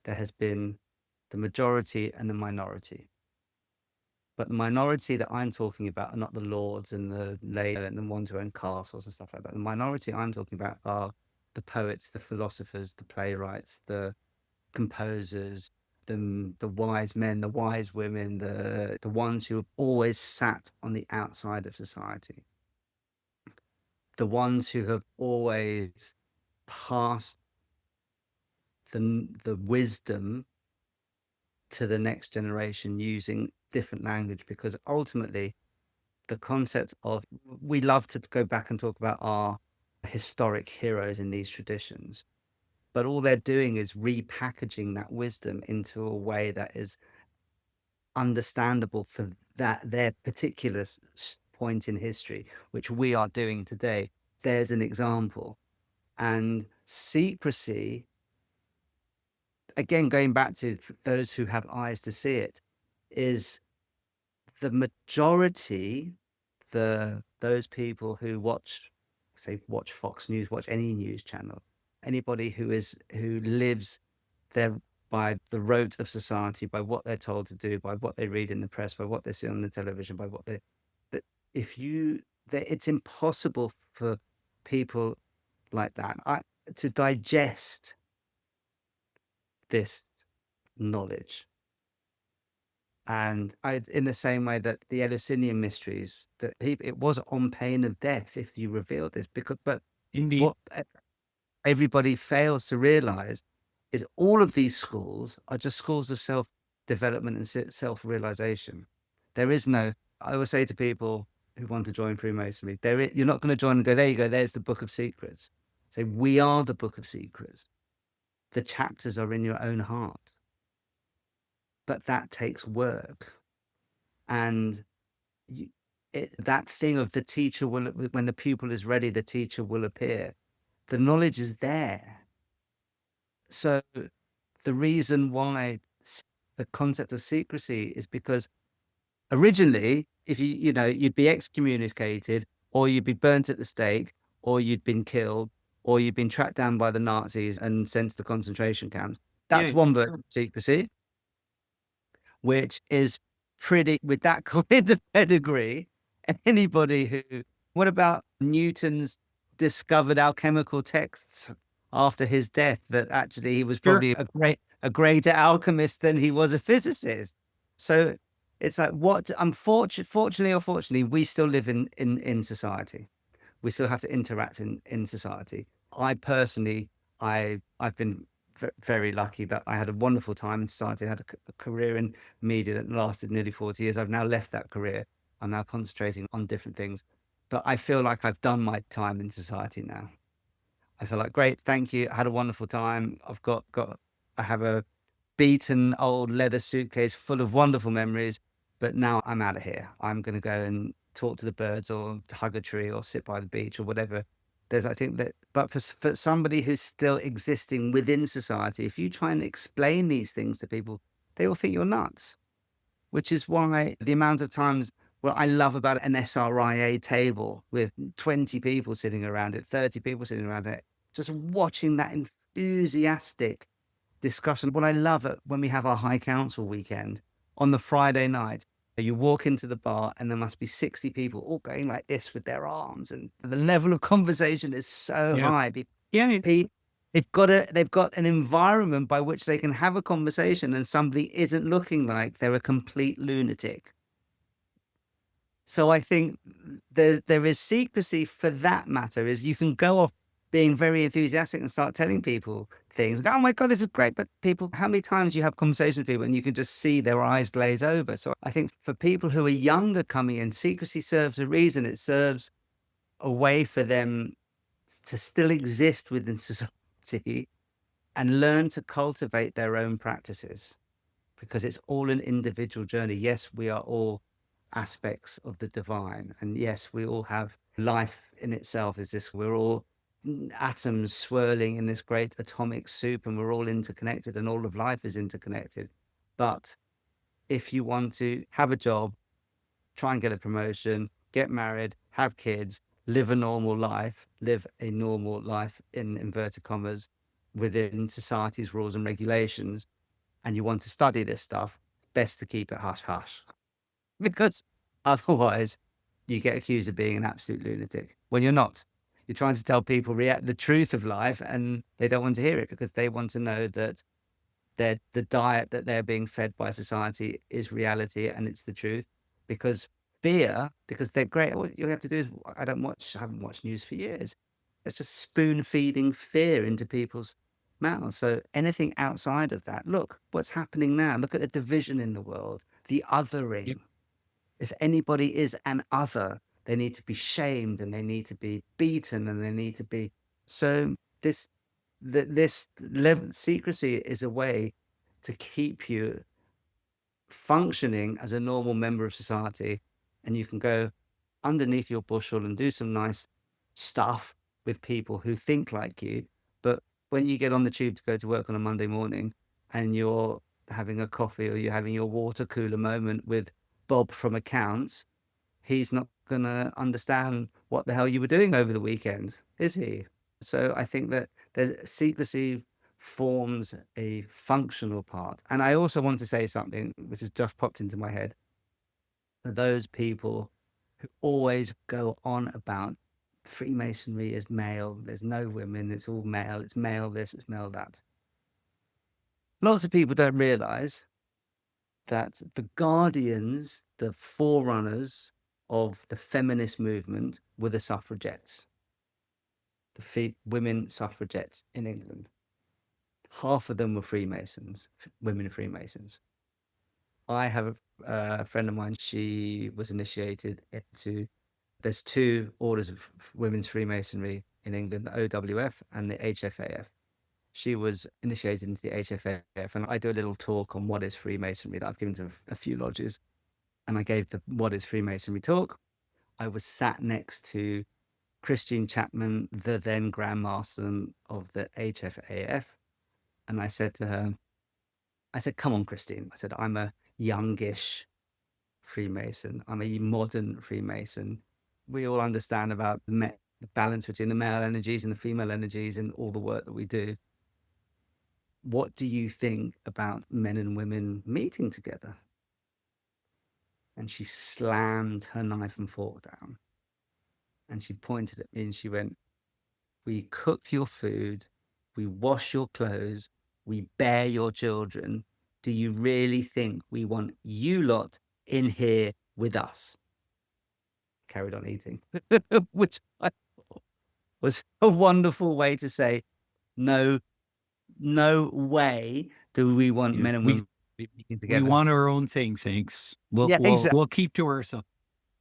Speaker 2: there has been the majority and the minority. But the minority that I'm talking about are not the lords and the lay and the ones who own castles and stuff like that. The minority I'm talking about are the poets, the philosophers, the playwrights, the composers, the wise men, the wise women, the ones who have always sat on the outside of society, the ones who have always passed the wisdom to the next generation using different language, because ultimately the concept of, we love to go back and talk about our historic heroes in these traditions, but all they're doing is repackaging that wisdom into a way that is understandable for their particular point in history, which we are doing today. There's an example. And secrecy, again, going back to those who have eyes to see it, is the majority, those people who watch Fox News, watch any news channel, anybody who lives there by the rote of society, by what they're told to do, by what they read in the press, by what they see on the television, by what it's impossible for people like that to digest this knowledge. And in the same way that the Eleusinian mysteries, that it was on pain of death if you revealed this, but
Speaker 3: Indeed,
Speaker 2: what everybody fails to realize is all of these schools are just schools of development and self-realization. There is no, I always say to people who want to join Freemasonry, you're not going to join and go, there you go, there's the Book of Secrets. Say, we are the Book of Secrets. The chapters are in your own heart. But that takes work. And that thing of the teacher will, when the pupil is ready, the teacher will appear. The knowledge is there. So the reason why the concept of secrecy is because originally, if you'd be excommunicated, or you'd be burnt at the stake, or you'd been killed, or you'd been tracked down by the Nazis and sent to the concentration camps. That's one version of secrecy, which is pretty, with that kind of pedigree, anybody who, what about Newton's discovered alchemical texts after his death, that actually he was probably a greater alchemist than he was a physicist. So it's like, fortunately or fortunately, we still live in society. We still have to interact in society. I personally, I've been very lucky that I had a wonderful time in society. I had a career in media that lasted nearly 40 years. I've now left that career. I'm now concentrating on different things. But I feel like I've done my time in society now. I feel like, great, thank you. I had a wonderful time. I have a beaten old leather suitcase full of wonderful memories, but now I'm out of here. I'm going to go and talk to the birds, or hug a tree, or sit by the beach, or whatever. I think that, but for somebody who's still existing within society, if you try and explain these things to people, they will think you're nuts, which is why the amount of times, what I love about an SRIA table with 20 people sitting around it, 30 people sitting around it, just watching that enthusiastic discussion. What I love when we have our High Council weekend on the Friday night, you walk into the bar and there must be 60 people all going like this with their arms, and the level of conversation is so high. They've got an environment by which they can have a conversation, and somebody isn't looking like they're a complete lunatic. So I think there is secrecy for that matter. Is you can go off being very enthusiastic and start telling people things. Oh my God, this is great. But people, how many times you have conversations with people and you can just see their eyes glaze over? So I think for people who are younger coming in, secrecy serves a reason. It serves a way for them to still exist within society and learn to cultivate their own practices, because it's all an individual journey. Yes, we are all aspects of the divine. And yes, we all have life in itself. We're all atoms swirling in this great atomic soup, and we're all interconnected, and all of life is interconnected. But if you want to have a job, try and get a promotion, get married, have kids, live a normal life in inverted commas within society's rules and regulations, and you want to study this stuff, best to keep it hush hush, because otherwise you get accused of being an absolute lunatic when you're not. You're trying to tell people the truth of life, and they don't want to hear it, because they want to know that the diet that they're being fed by society is reality and it's the truth. Because they're great. What you have to do is, I haven't watched news for years. It's just spoon feeding fear into people's mouths. So anything outside of that, look what's happening now. Look at the division in the world, the othering. Yep. If anybody is an other, they need to be shamed, and they need to be beaten, and they need to be. So this level secrecy is a way to keep you functioning as a normal member of society, and you can go underneath your bushel and do some nice stuff with people who think like you. But when you get on the tube to go to work on a Monday morning, and you're having a coffee, or you're having your water cooler moment with Bob from accounts, he's not going to understand what the hell you were doing over the weekend, is he? So I think that secrecy forms a functional part. And I also want to say something which has just popped into my head. For those people who always go on about Freemasonry is male, there's no women, it's all male, it's male this, it's male that. Lots of people don't realize that the guardians, the forerunners of the feminist movement, were the suffragettes, the women suffragettes in England. Half of them were Freemasons, women Freemasons. I have a friend of mine. She was initiated into. There's two orders of women's Freemasonry in England: the OWF and the HFAF. She was initiated into the HFAF, and I do a little talk on what is Freemasonry that I've given to a few lodges. And I gave the what is Freemasonry talk. I was sat next to Christine Chapman, the then Grand Master of the HFAF, and I said to her, I said, "Come on, Christine." I said, "I'm a youngish Freemason. I'm a modern Freemason. We all understand about the balance between the male energies and the female energies and all the work that we do. What do you think about men and women meeting together?" And she slammed her knife and fork down. And she pointed at me and she went, "We cook your food, we wash your clothes, we bear your children. Do you really think we want you lot in here with us?" Carried on eating, which I thought was a wonderful way to say, no way do we want men and women meeting together.
Speaker 3: We want our own thing, thanks.
Speaker 2: Exactly.
Speaker 3: We'll keep to ourselves.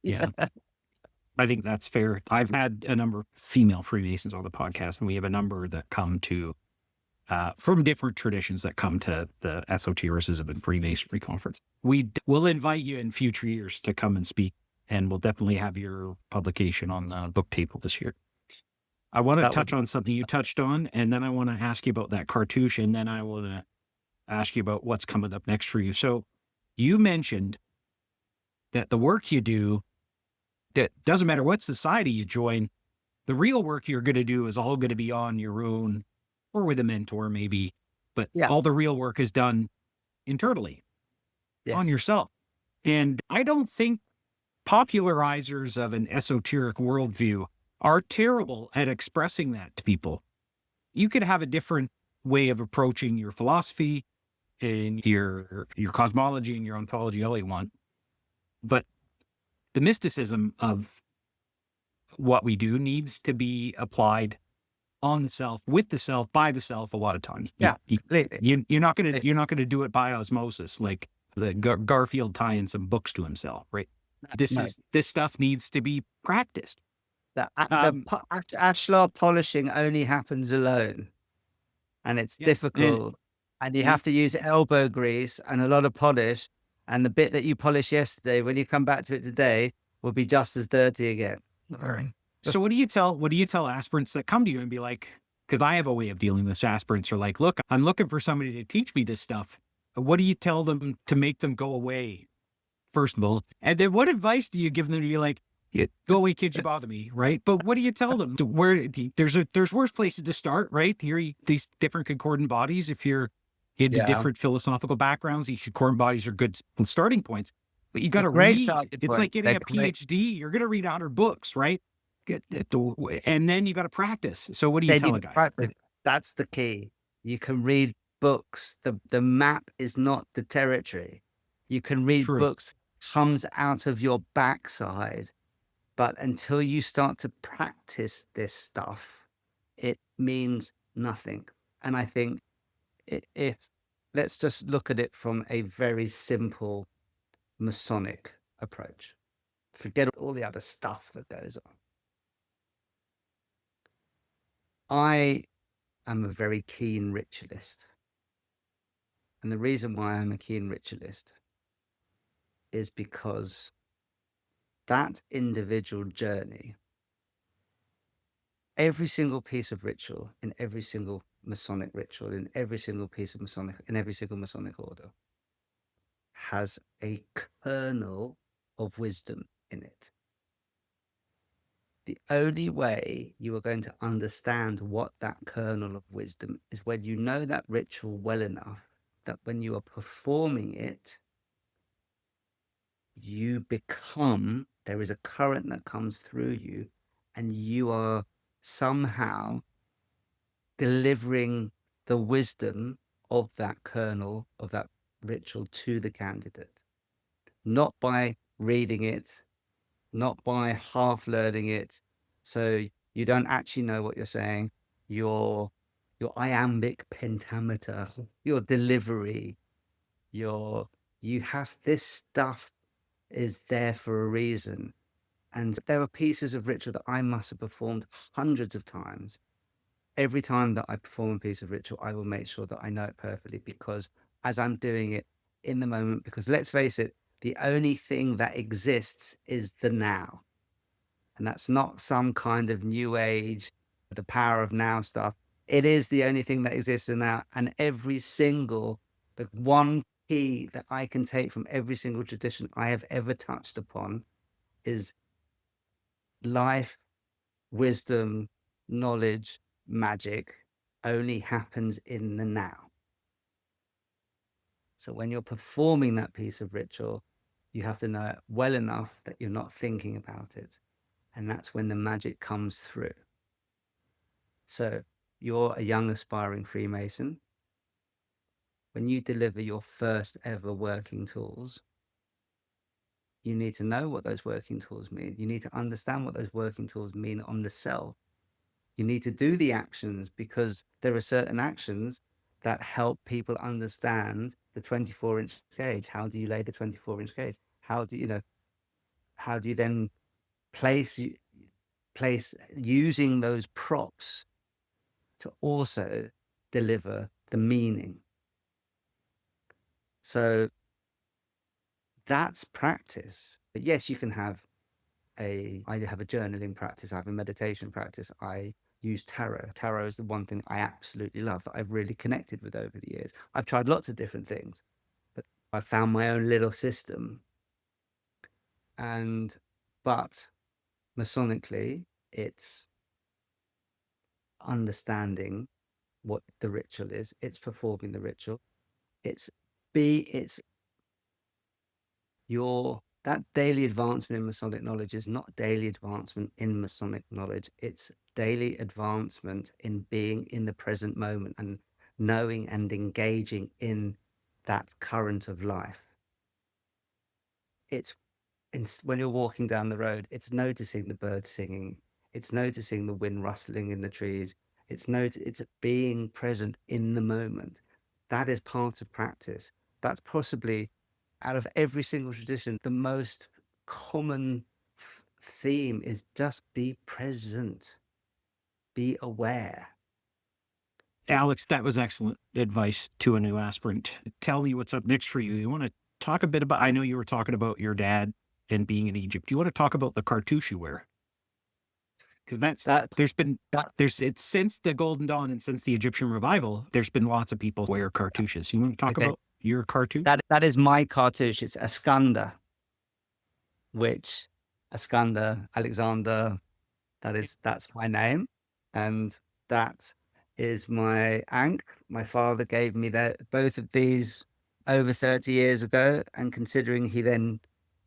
Speaker 3: Yeah. I think that's fair. I've had a number of female Freemasons on the podcast, and we have a number that come to from different traditions that come to the Esotericism and Freemasonry conference. We'll invite you in future years to come and speak, and we'll definitely have your publication on the book table this year. I want to touch on something you touched on, and then I want to ask you about that cartouche, and then I want to ask you about what's coming up next for you. So you mentioned that the work you do, that doesn't matter what society you join, the real work you're going to do is all going to be on your own or with a mentor maybe, but all the real work is done internally on yourself. And I don't think popularizers of an esoteric worldview are terrible at expressing that to people. You could have a different way of approaching your philosophy and your cosmology and your ontology all you want. But the mysticism of what we do needs to be applied on the self, with the self, by the self a lot of times. You're not gonna do it by osmosis, like the Garfield tying some books to himself, right? This stuff needs to be practiced.
Speaker 2: The ashlar polishing only happens alone, and it's difficult, and you have to use elbow grease and a lot of polish, and the bit that you polished yesterday, when you come back to it today, will be just as dirty again.
Speaker 3: All right. So what do you tell aspirants that come to you and be like, because I have a way of dealing with aspirants are like, look, I'm looking for somebody to teach me this stuff. What do you tell them to make them go away, first of all? And then what advice do you give them to be like, go away, kids, you bother me, right? But what do you tell them? There's worse places to start, right? Here, these different concordant bodies, if you're into different philosophical backgrounds, these concordant bodies are good starting points. But you got to read. It's like getting a PhD. You're going to read 100 books, right? And then you got to practice. So what do you tell a guy?
Speaker 2: That's the key. You can read books. The map is not the territory. You can read books, comes out of your backside. But until you start to practice this stuff, it means nothing. And I think if let's just look at it from a very simple Masonic approach. Forget all the other stuff that goes on. I am a very keen ritualist. And the reason why I'm a keen ritualist is because that individual journey, every single piece of ritual in every single Masonic ritual, in every single piece of Masonic, in every single Masonic order, has a kernel of wisdom in it. The only way you are going to understand what that kernel of wisdom is when you know that ritual well enough that when you are performing it, you become, there is a current that comes through you, and you are somehow delivering the wisdom of that kernel, of that ritual to the candidate. Not by reading it, not by half learning it, so you don't actually know what you're saying. Your iambic pentameter, your delivery, your this stuff is there for a reason. And there are pieces of ritual that I must have performed hundreds of times. Every time that I perform a piece of ritual, I will make sure that I know it perfectly, because as I'm doing it in the moment, because let's face it, the only thing that exists is the now. And that's not some kind of new age, the power of now stuff. It is the only thing that exists in now. And the one key that I can take from every single tradition I have ever touched upon is life, wisdom, knowledge, magic only happens in the now. So when you're performing that piece of ritual, you have to know it well enough that you're not thinking about it. And that's when the magic comes through. So you're a young aspiring Freemason. When you deliver your first ever working tools, you need to know what those working tools mean. You need to understand what those working tools mean on the cell. You need to do the actions, because there are certain actions that help people understand the 24-inch gauge. How do you lay the 24-inch gauge? How do you then place using those props to also deliver the meaning? So that's practice. But yes, you can have I have a journaling practice, I have a meditation practice, I use tarot. Tarot is the one thing I absolutely love, that I've really connected with over the years. I've tried lots of different things, but I found my own little system. But Masonically, it's understanding what the ritual is, it's performing the ritual, it's that daily advancement in Masonic knowledge is not daily advancement in Masonic knowledge. It's daily advancement in being in the present moment and knowing and engaging in that current of life. When you're walking down the road, it's noticing the birds singing. It's noticing the wind rustling in the trees. It's being present in the moment. That is part of practice. That's possibly, out of every single tradition, the most common theme is just be present, be aware.
Speaker 3: Alex, that was excellent advice to a new aspirant. Tell me what's up next for you. You want to talk a bit about, I know you were talking about your dad and being in Egypt. Do you want to talk about the cartouche you wear? Because it's since the Golden Dawn and since the Egyptian revival, there's been lots of people wear cartouches. You want to talk about your cartouche?
Speaker 2: That is my cartouche. It's Iskander, Alexander, that's my name. And that is my ankh. My father gave me both of these over 30 years ago. And considering he then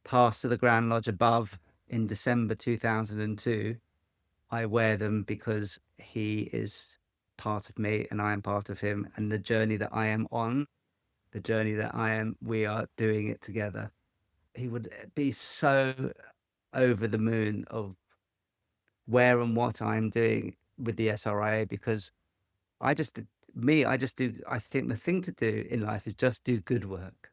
Speaker 2: passed to the Grand Lodge above in December 2002, I wear them because he is part of me and I am part of him. And the journey that I am on, we are doing it together. He would be so over the moon of where and what I'm doing with the SRIA, because I think the thing to do in life is just do good work.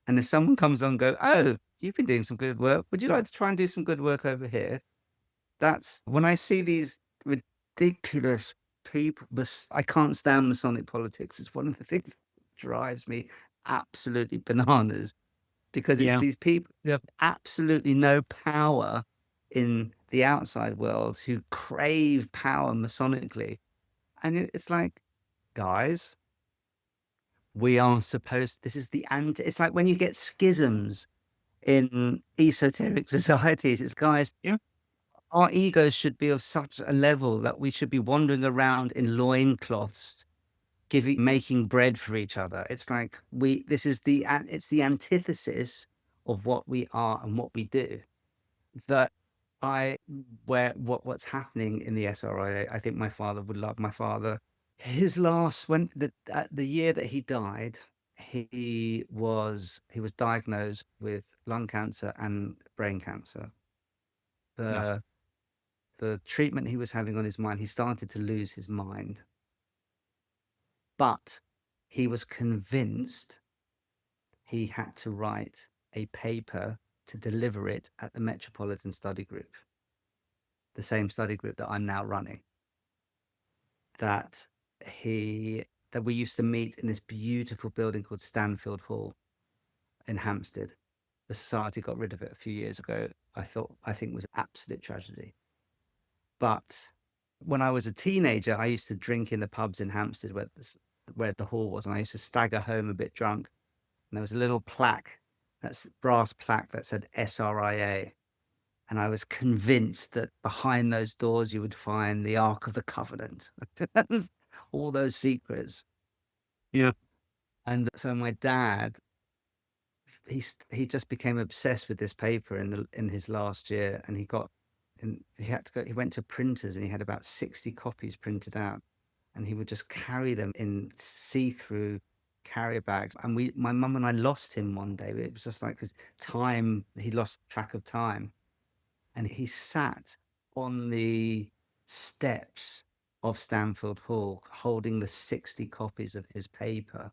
Speaker 2: And if someone comes on and go, oh, you've been doing some good work, would you like to try and do some good work over here? That's when I see these ridiculous people. I can't stand Masonic politics. It's one of the things that drives me absolutely bananas, because it's these people who have absolutely no power in the outside world, who crave power Masonically. And it's like, guys, it's like when you get schisms in esoteric societies, it's guys, our egos should be of such a level that we should be wandering around in loincloths, making bread for each other. It's like it's the antithesis of what we are and what we do. That what's happening in the SRIA, I think my father would love. My father, the year that he died, he was diagnosed with lung cancer and brain cancer. The treatment he was having on his mind, he started to lose his mind. But he was convinced he had to write a paper to deliver it at the Metropolitan Study Group, the same study group that I'm now running. That we used to meet in this beautiful building called Stanfield Hall in Hampstead. The society got rid of it a few years ago. I think it was an absolute tragedy. But when I was a teenager, I used to drink in the pubs in Hampstead where the hall was, and I used to stagger home a bit drunk. And there was a little plaque, that's brass plaque that said SRIA. And I was convinced that behind those doors you would find the Ark of the Covenant, all those secrets.
Speaker 3: Yeah.
Speaker 2: And so my dad, he just became obsessed with this paper in his last year, and he went to printers, and he had about 60 copies printed out, and he would just carry them in see-through carrier bags. And my mum and I lost him one day. It was just like, because he lost track of time. And he sat on the steps of Stanfield Hall holding the 60 copies of his paper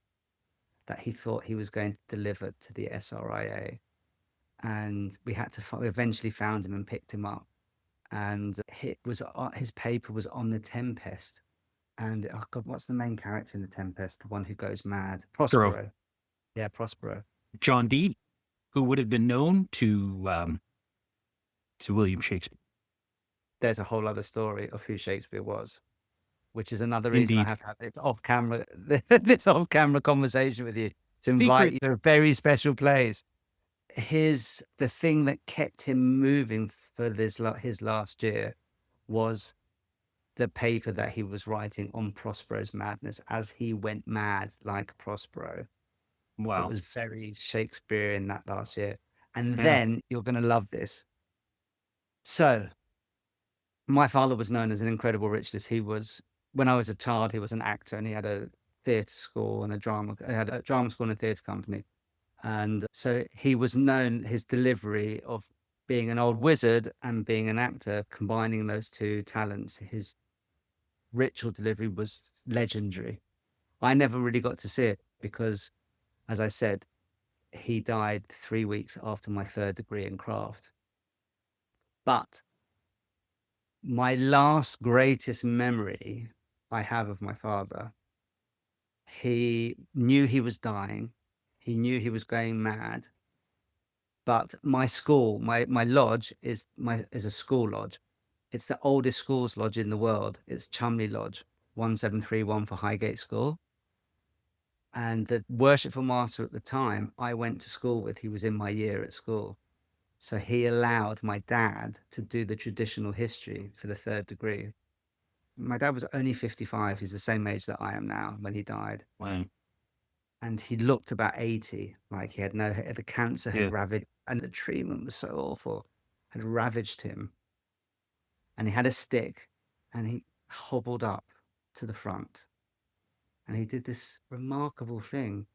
Speaker 2: that he thought he was going to deliver to the SRIA. And we eventually found him and picked him up. And his paper was on the Tempest. And oh God, what's the main character in the Tempest? The one who goes mad? Prospero. Yeah, Prospero.
Speaker 3: John Dee, who would have been known to William Shakespeare.
Speaker 2: There's a whole other story of who Shakespeare was, which is another reason
Speaker 3: Indeed.
Speaker 2: I have to have this off-camera conversation with you, to invite you to a very special place. The thing that kept him moving for his last year was the paper that he was writing on Prospero's madness as he went mad like Prospero.
Speaker 3: Wow.
Speaker 2: It was very Shakespearean that last year. And then you're going to love this. So my father was known as an incredible richness. When I was a child, he was an actor, and he had a theatre school and a drama school and a theatre company. And so he was known, his delivery of being an old wizard and being an actor, combining those two talents, his ritual delivery was legendary. I never really got to see it because, as I said, he died 3 weeks after my 3rd degree in craft. But my last greatest memory I have of my father, he knew he was dying. He knew he was going mad. But my school, my lodge is a school lodge. It's the oldest schools lodge in the world. It's Chumley Lodge, 1731 for Highgate School. And the worshipful master at the time I went to school with, he was in my year at school. So he allowed my dad to do the traditional history for the 3rd degree. My dad was only 55. He's the same age that I am now when he died.
Speaker 3: Wow.
Speaker 2: And he looked about 80, like he had the cancer had ravaged, and the treatment was so awful, had ravaged him. And he had a stick, and he hobbled up to the front. And he did this remarkable thing.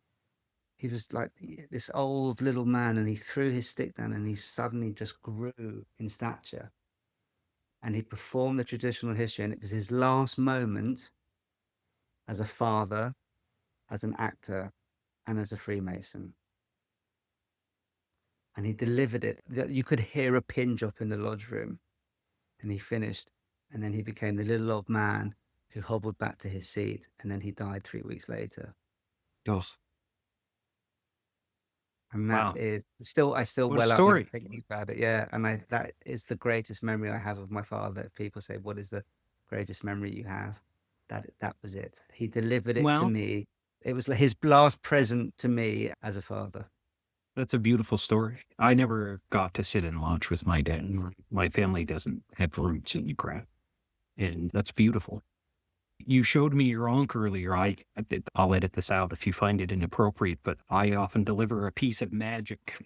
Speaker 2: He was like this old little man, and he threw his stick down, and he suddenly just grew in stature. And he performed the traditional history, and it was his last moment as a father, as an actor, and as a Freemason. And he delivered it. You could hear a pin drop in the lodge room. And he finished. And then he became the little old man who hobbled back to his seat. And then he died 3 weeks later.
Speaker 3: Yes.
Speaker 2: And that is I still
Speaker 3: what
Speaker 2: well
Speaker 3: a story.
Speaker 2: up thinking about it. Yeah. And that is the greatest memory I have of my father. If people say, what is the greatest memory you have? That was it. He delivered it to me. It was his last present to me as a father.
Speaker 3: That's a beautiful story. I never got to sit in lodge with my dad. My family doesn't have roots in the craft. And that's beautiful. You showed me your ankh earlier. I'll edit this out if you find it inappropriate, but I often deliver a piece of magic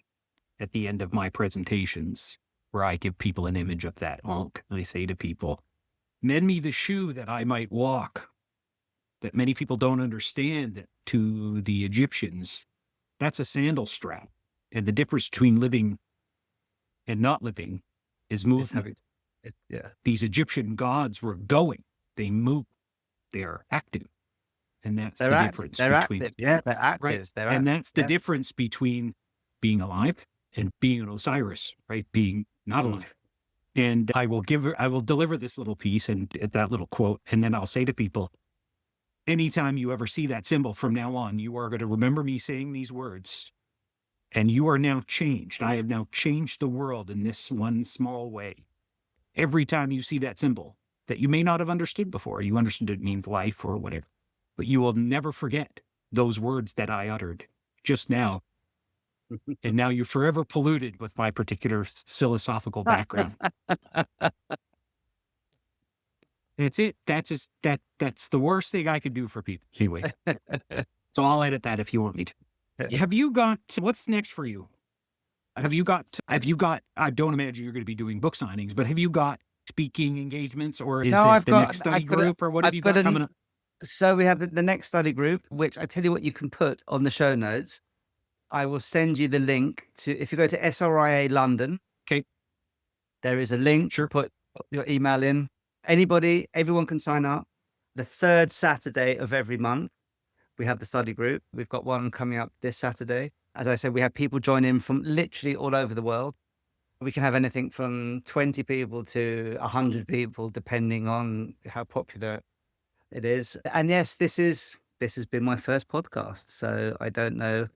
Speaker 3: at the end of my presentations where I give people an image of that ankh. And I say to people, mend me the shoe that I might walk. That many people don't understand that to the Egyptians, that's a sandal strap. And the difference between living and not living is movement. These Egyptian gods were going. They move. They are active. And that's
Speaker 2: They're
Speaker 3: the
Speaker 2: active.
Speaker 3: difference
Speaker 2: They're
Speaker 3: between,
Speaker 2: active. Yeah, they're active.
Speaker 3: right?
Speaker 2: They're
Speaker 3: And
Speaker 2: active.
Speaker 3: that's the
Speaker 2: Yeah.
Speaker 3: difference between being alive and being an Osiris, right? Being not alive. And I will deliver this little piece and that little quote, and then I'll say to people, anytime you ever see that symbol from now on, you are going to remember me saying these words, and you are now changed. I have now changed the world in this one small way. Every time you see that symbol that you may not have understood before, you understood it means life or whatever, but you will never forget those words that I uttered just now. And now you're forever polluted with my particular philosophical background. That's it. That's the worst thing I could do for people. Anyway, so I'll edit that if you want me to. Have you got, what's next for you? Have you got, I don't imagine you're going to be doing book signings, but have you got speaking engagements, or is
Speaker 2: No,
Speaker 3: it the next study group, or what have you got coming up?
Speaker 2: So we have the next study group, which I tell you what you can put on the show notes. I will send you the link to, if you go to SRIA London.
Speaker 3: Okay.
Speaker 2: There is a link.
Speaker 3: Sure.
Speaker 2: Put your email in. Everyone can sign up. The third Saturday of every month, we have the study group. We've got one coming up this Saturday. As I said, we have people join in from literally all over the world. We can have anything from 20 people to 100 people, depending on how popular it is. And yes, this has been my first podcast, so I don't know.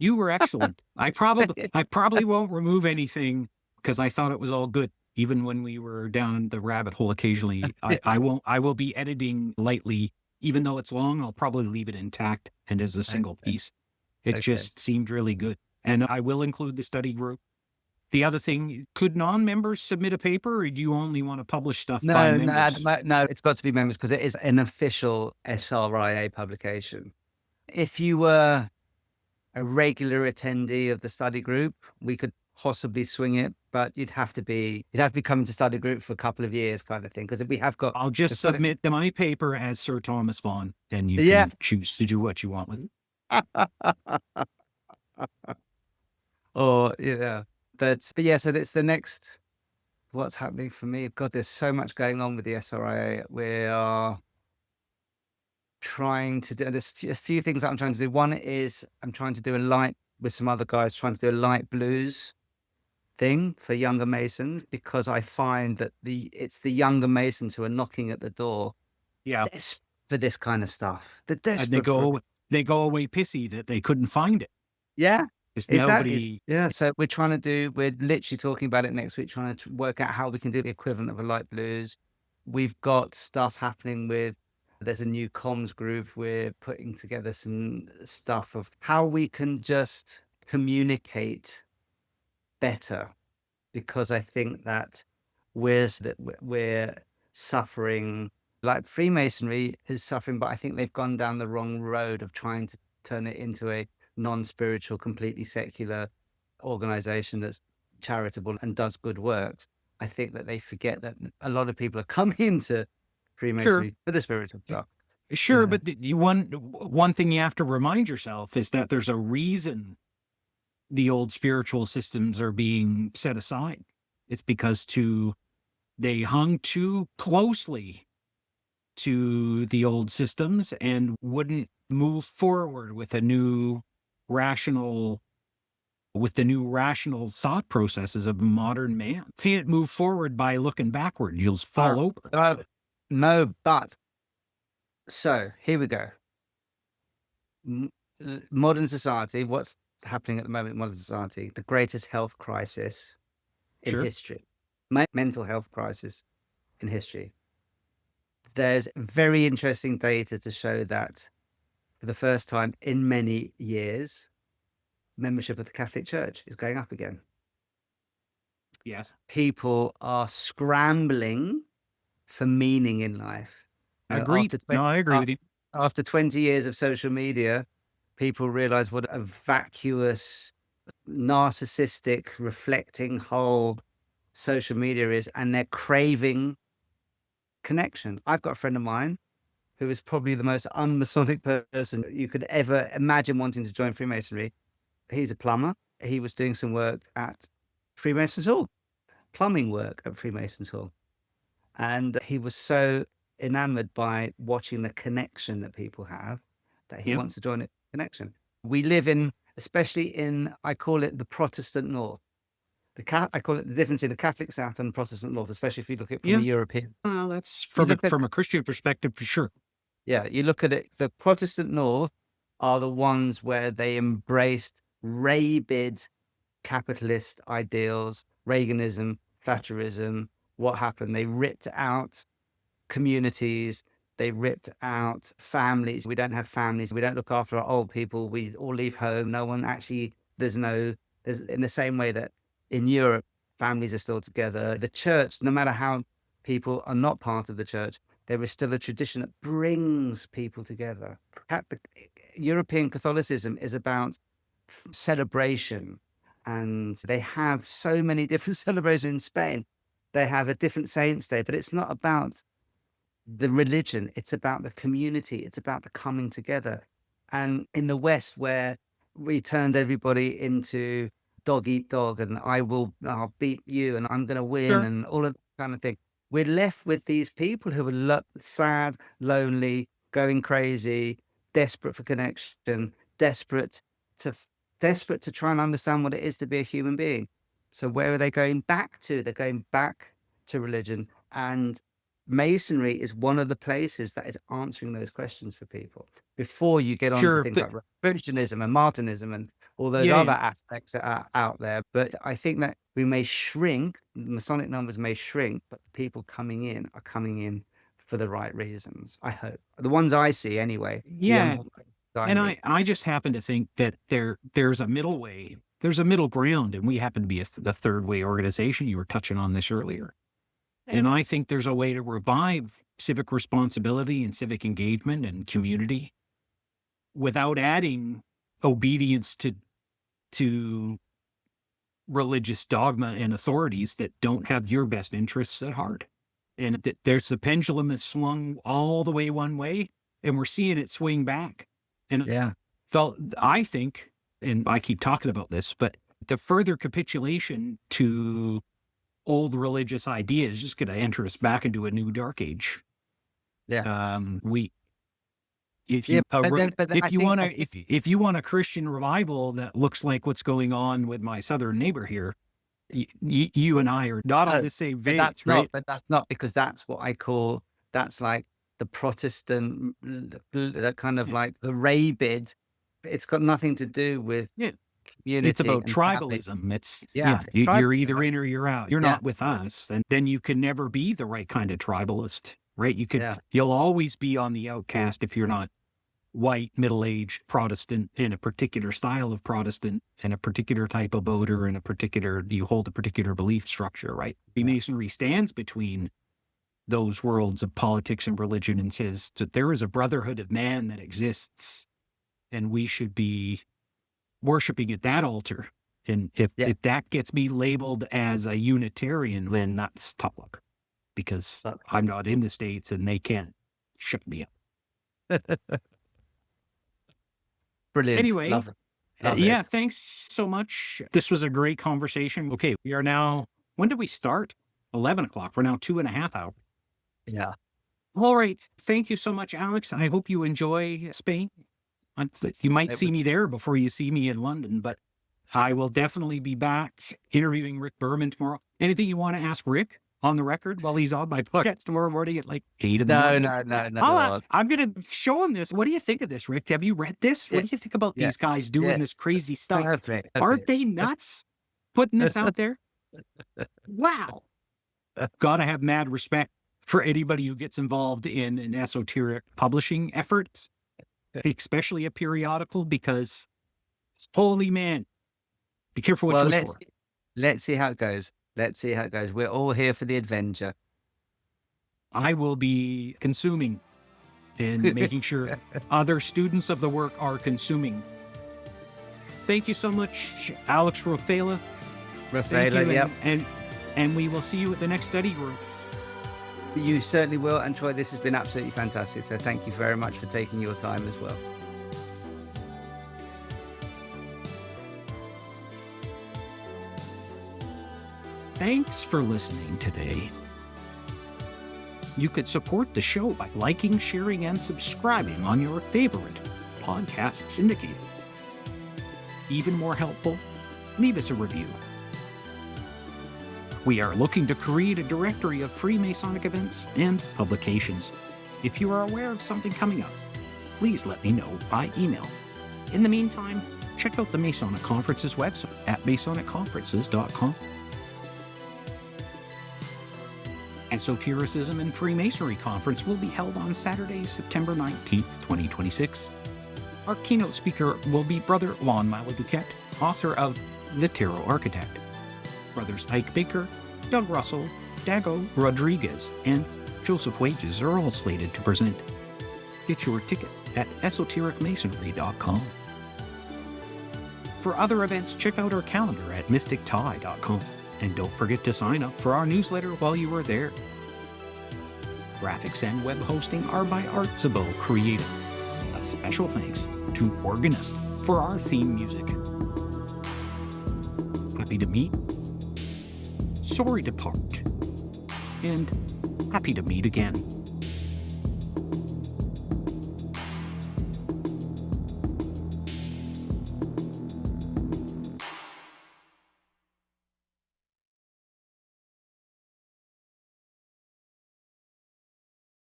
Speaker 3: You were excellent. I probably won't remove anything because I thought it was all good. Even when we were down the rabbit hole occasionally, I will be editing lightly. Even though it's long, I'll probably leave it intact and as a single piece. It just seemed really good. And I will include the study group. The other thing, could non-members submit a paper, or do you only want to publish stuff by members?
Speaker 2: No, it's got to be members because it is an official SRIA publication. If you were a regular attendee of the study group, we could possibly swing it, but you'd have to be coming to study group for a couple of years, kind of thing. Because we have got.
Speaker 3: I'll just submit my paper as Sir Thomas Vaughan, and you can choose to do what you want with it.
Speaker 2: Or yeah, but yeah. So that's the next. What's happening for me? God, there's so much going on with the SRIA. We are trying to do. There's a few things that I'm trying to do. One is I'm trying to do with some other guys, trying to do a light blues thing for younger Masons, because I find that it's the younger Masons who are knocking at the door.
Speaker 3: Yeah,
Speaker 2: for this kind of stuff. They're desperate.
Speaker 3: And they go away pissy that they couldn't find it.
Speaker 2: Yeah.
Speaker 3: Exactly. Nobody.
Speaker 2: Yeah. So we're literally talking about it next week, trying to work out how we can do the equivalent of a light blues. We've got stuff happening there's a new comms group. We're putting together some stuff of how we can just communicate better, because I think that we're suffering, like Freemasonry is suffering, but I think they've gone down the wrong road of trying to turn it into a non-spiritual, completely secular organization that's charitable and does good works. I think that they forget that a lot of people are coming into Freemasonry for the spiritual stuff.
Speaker 3: Sure, but one thing you have to remind yourself is that there's a reason the old spiritual systems are being set aside. It's because they hung too closely to the old systems and wouldn't move forward with the new rational thought processes of modern man. Can't move forward by looking backward. You'll fall over.
Speaker 2: No, but so here we go. Modern society, what's happening at the moment in modern society? The greatest health crisis in history, mental health crisis in history. There's very interesting data to show that for the first time in many years, membership of the Catholic Church is going up again.
Speaker 3: Yes.
Speaker 2: People are scrambling for meaning in life.
Speaker 3: Agreed. I agree with you.
Speaker 2: After 20 years of social media, people realize what a vacuous, narcissistic, reflecting whole social media is, and they're craving connection. I've got a friend of mine who is probably the most un-Masonic person you could ever imagine wanting to join Freemasonry. He's a plumber. He was doing some work at Freemasons Hall, plumbing work at Freemasons Hall. And he was so enamored by watching the connection that people have, that he
Speaker 3: Yep.
Speaker 2: wants to join a connection. We live in, especially in, I call it the Protestant North. I call it the difference in the Catholic South and Protestant North, especially if you look at it from
Speaker 3: Yeah.
Speaker 2: a European.
Speaker 3: Well, that's
Speaker 2: You
Speaker 3: from a,
Speaker 2: look at-
Speaker 3: from a Christian perspective for sure.
Speaker 2: Yeah, you look at it, the Protestant North are the ones where they embraced rabid capitalist ideals, Reaganism, Thatcherism. What happened? They ripped out communities, they ripped out families. We don't have families. We don't look after our old people. We all leave home. No one actually, there's in the same way that in Europe, families are still together. The church, no matter how people are not part of the church, there is still a tradition that brings people together. European Catholicism is about celebration, and they have so many different celebrations in Spain. They have a different saints' day, but it's not about the religion. It's about the community. It's about the coming together. And in the West, where we turned everybody into dog eat dog, and I'll beat you, and I'm going to win,
Speaker 3: Sure.
Speaker 2: and all of that kind of thing. We're left with these people who are sad, lonely, going crazy, desperate for connection, desperate to try and understand what it is to be a human being. So where are they going back to? They're going back to religion, and Masonry is one of the places that is answering those questions for people before you get on to
Speaker 3: Sure,
Speaker 2: things
Speaker 3: but-
Speaker 2: like Rosicrucianism and Martinism and all those
Speaker 3: Yeah,
Speaker 2: other
Speaker 3: yeah.
Speaker 2: aspects that are out there. But I think that we may shrink, the Masonic numbers may shrink, but the people coming in are coming in for the right reasons. I hope the ones I see anyway. the
Speaker 3: Yeah.
Speaker 2: young ones
Speaker 3: And
Speaker 2: meet.
Speaker 3: I just happen to think that there's a middle way. There's a middle ground, and we happen to be the third way organization. You were touching on this earlier. And I think there's a way to revive civic responsibility and civic engagement and community without adding obedience to religious dogma and authorities that don't have your best interests at heart. And that there's the pendulum is swung all the way one way, and we're seeing it swing back. And
Speaker 2: Yeah.
Speaker 3: I think, and I keep talking about this, but the further capitulation to old religious ideas is just going to enter us back into a new dark age.
Speaker 2: Yeah.
Speaker 3: If
Speaker 2: Yeah,
Speaker 3: you
Speaker 2: but then I
Speaker 3: if you
Speaker 2: think-
Speaker 3: want to if you want a Christian revival that looks like what's going on with my southern neighbor here, you and I are not on the same
Speaker 2: But
Speaker 3: page,
Speaker 2: that's
Speaker 3: right?
Speaker 2: not because that's what I call, that's like the Protestant, that kind of like the rabid. It's got nothing to do with
Speaker 3: Yeah.
Speaker 2: community.
Speaker 3: It's about
Speaker 2: and family.
Speaker 3: tribalism. It's
Speaker 2: Yeah,
Speaker 3: you're either in or you're out. You're
Speaker 2: Yeah.
Speaker 3: not with us, and then you can never be the right kind of tribalist, right?
Speaker 2: Yeah.
Speaker 3: You'll always be on the outcast if you're not white, middle-aged Protestant in a particular style of Protestant and a particular type of voter and you hold a particular belief structure, right? Masonry stands between those worlds of politics and religion and says that there is a brotherhood of man that exists, and we should be worshiping at that altar. And if that gets me labeled as a Unitarian, then that's tough luck, because I'm not in the States and they can't shut me up.
Speaker 2: Brilliant.
Speaker 3: Anyway,
Speaker 2: Love it. Love
Speaker 3: yeah,
Speaker 2: it.
Speaker 3: thanks so much. This was a great conversation. Okay, we are now, when did we start? 11 o'clock. We're now 2.5 hours.
Speaker 2: Yeah.
Speaker 3: All right. Thank you so much, Alex. I hope you enjoy Spain. You might see me there before you see me in London, but I will definitely be back interviewing Rick Berman tomorrow. Anything you want to ask Rick on the record while he's on my podcast tomorrow morning at like 8 in the morning?
Speaker 2: No.
Speaker 3: I'm going to show him this. What do you think of this, Rick? Have you read this? What do you think about these guys doing this crazy stuff?
Speaker 2: Perfect.
Speaker 3: Aren't they nuts putting this out there? Wow. Gotta have mad respect for anybody who gets involved in an esoteric publishing effort, especially a periodical, because holy man, be careful what you wish for.
Speaker 2: Let's see how it goes. Let's see how it goes. We're all here for the adventure.
Speaker 3: I will be consuming and making sure other students of the work are consuming. Thank you so much, Alex Rofaila. Thank you,
Speaker 2: Yep.
Speaker 3: and we will see you at the next study group.
Speaker 2: You certainly will. And Troy, this has been absolutely fantastic. So thank you very much for taking your time as well.
Speaker 3: Thanks for listening today.
Speaker 1: You could support the show by liking, sharing, and subscribing on your favorite podcast syndicator. Even more helpful, leave us a review. We are looking to create a directory of free Masonic events and publications. If you are aware of something coming up, please let me know by email. In the meantime, check out the Masonic Conferences website at masonicconferences.com. Esotericism and Freemasonry Conference will be held on Saturday, September 19th, 2026. Our keynote speaker will be Brother Lon Maladuquette, author of The Tarot Architect. Brothers Ike Baker, Doug Russell, Dago Rodriguez, and Joseph Wages are all slated to present. Get your tickets at esotericmasonry.com. For other events, check out our calendar at mystictie.com. And don't forget to sign up for our newsletter while you are there. Graphics and web hosting are by RWBro Creative. A special thanks to Organist for our theme music. Happy to meet, sorry to part, and happy to meet again.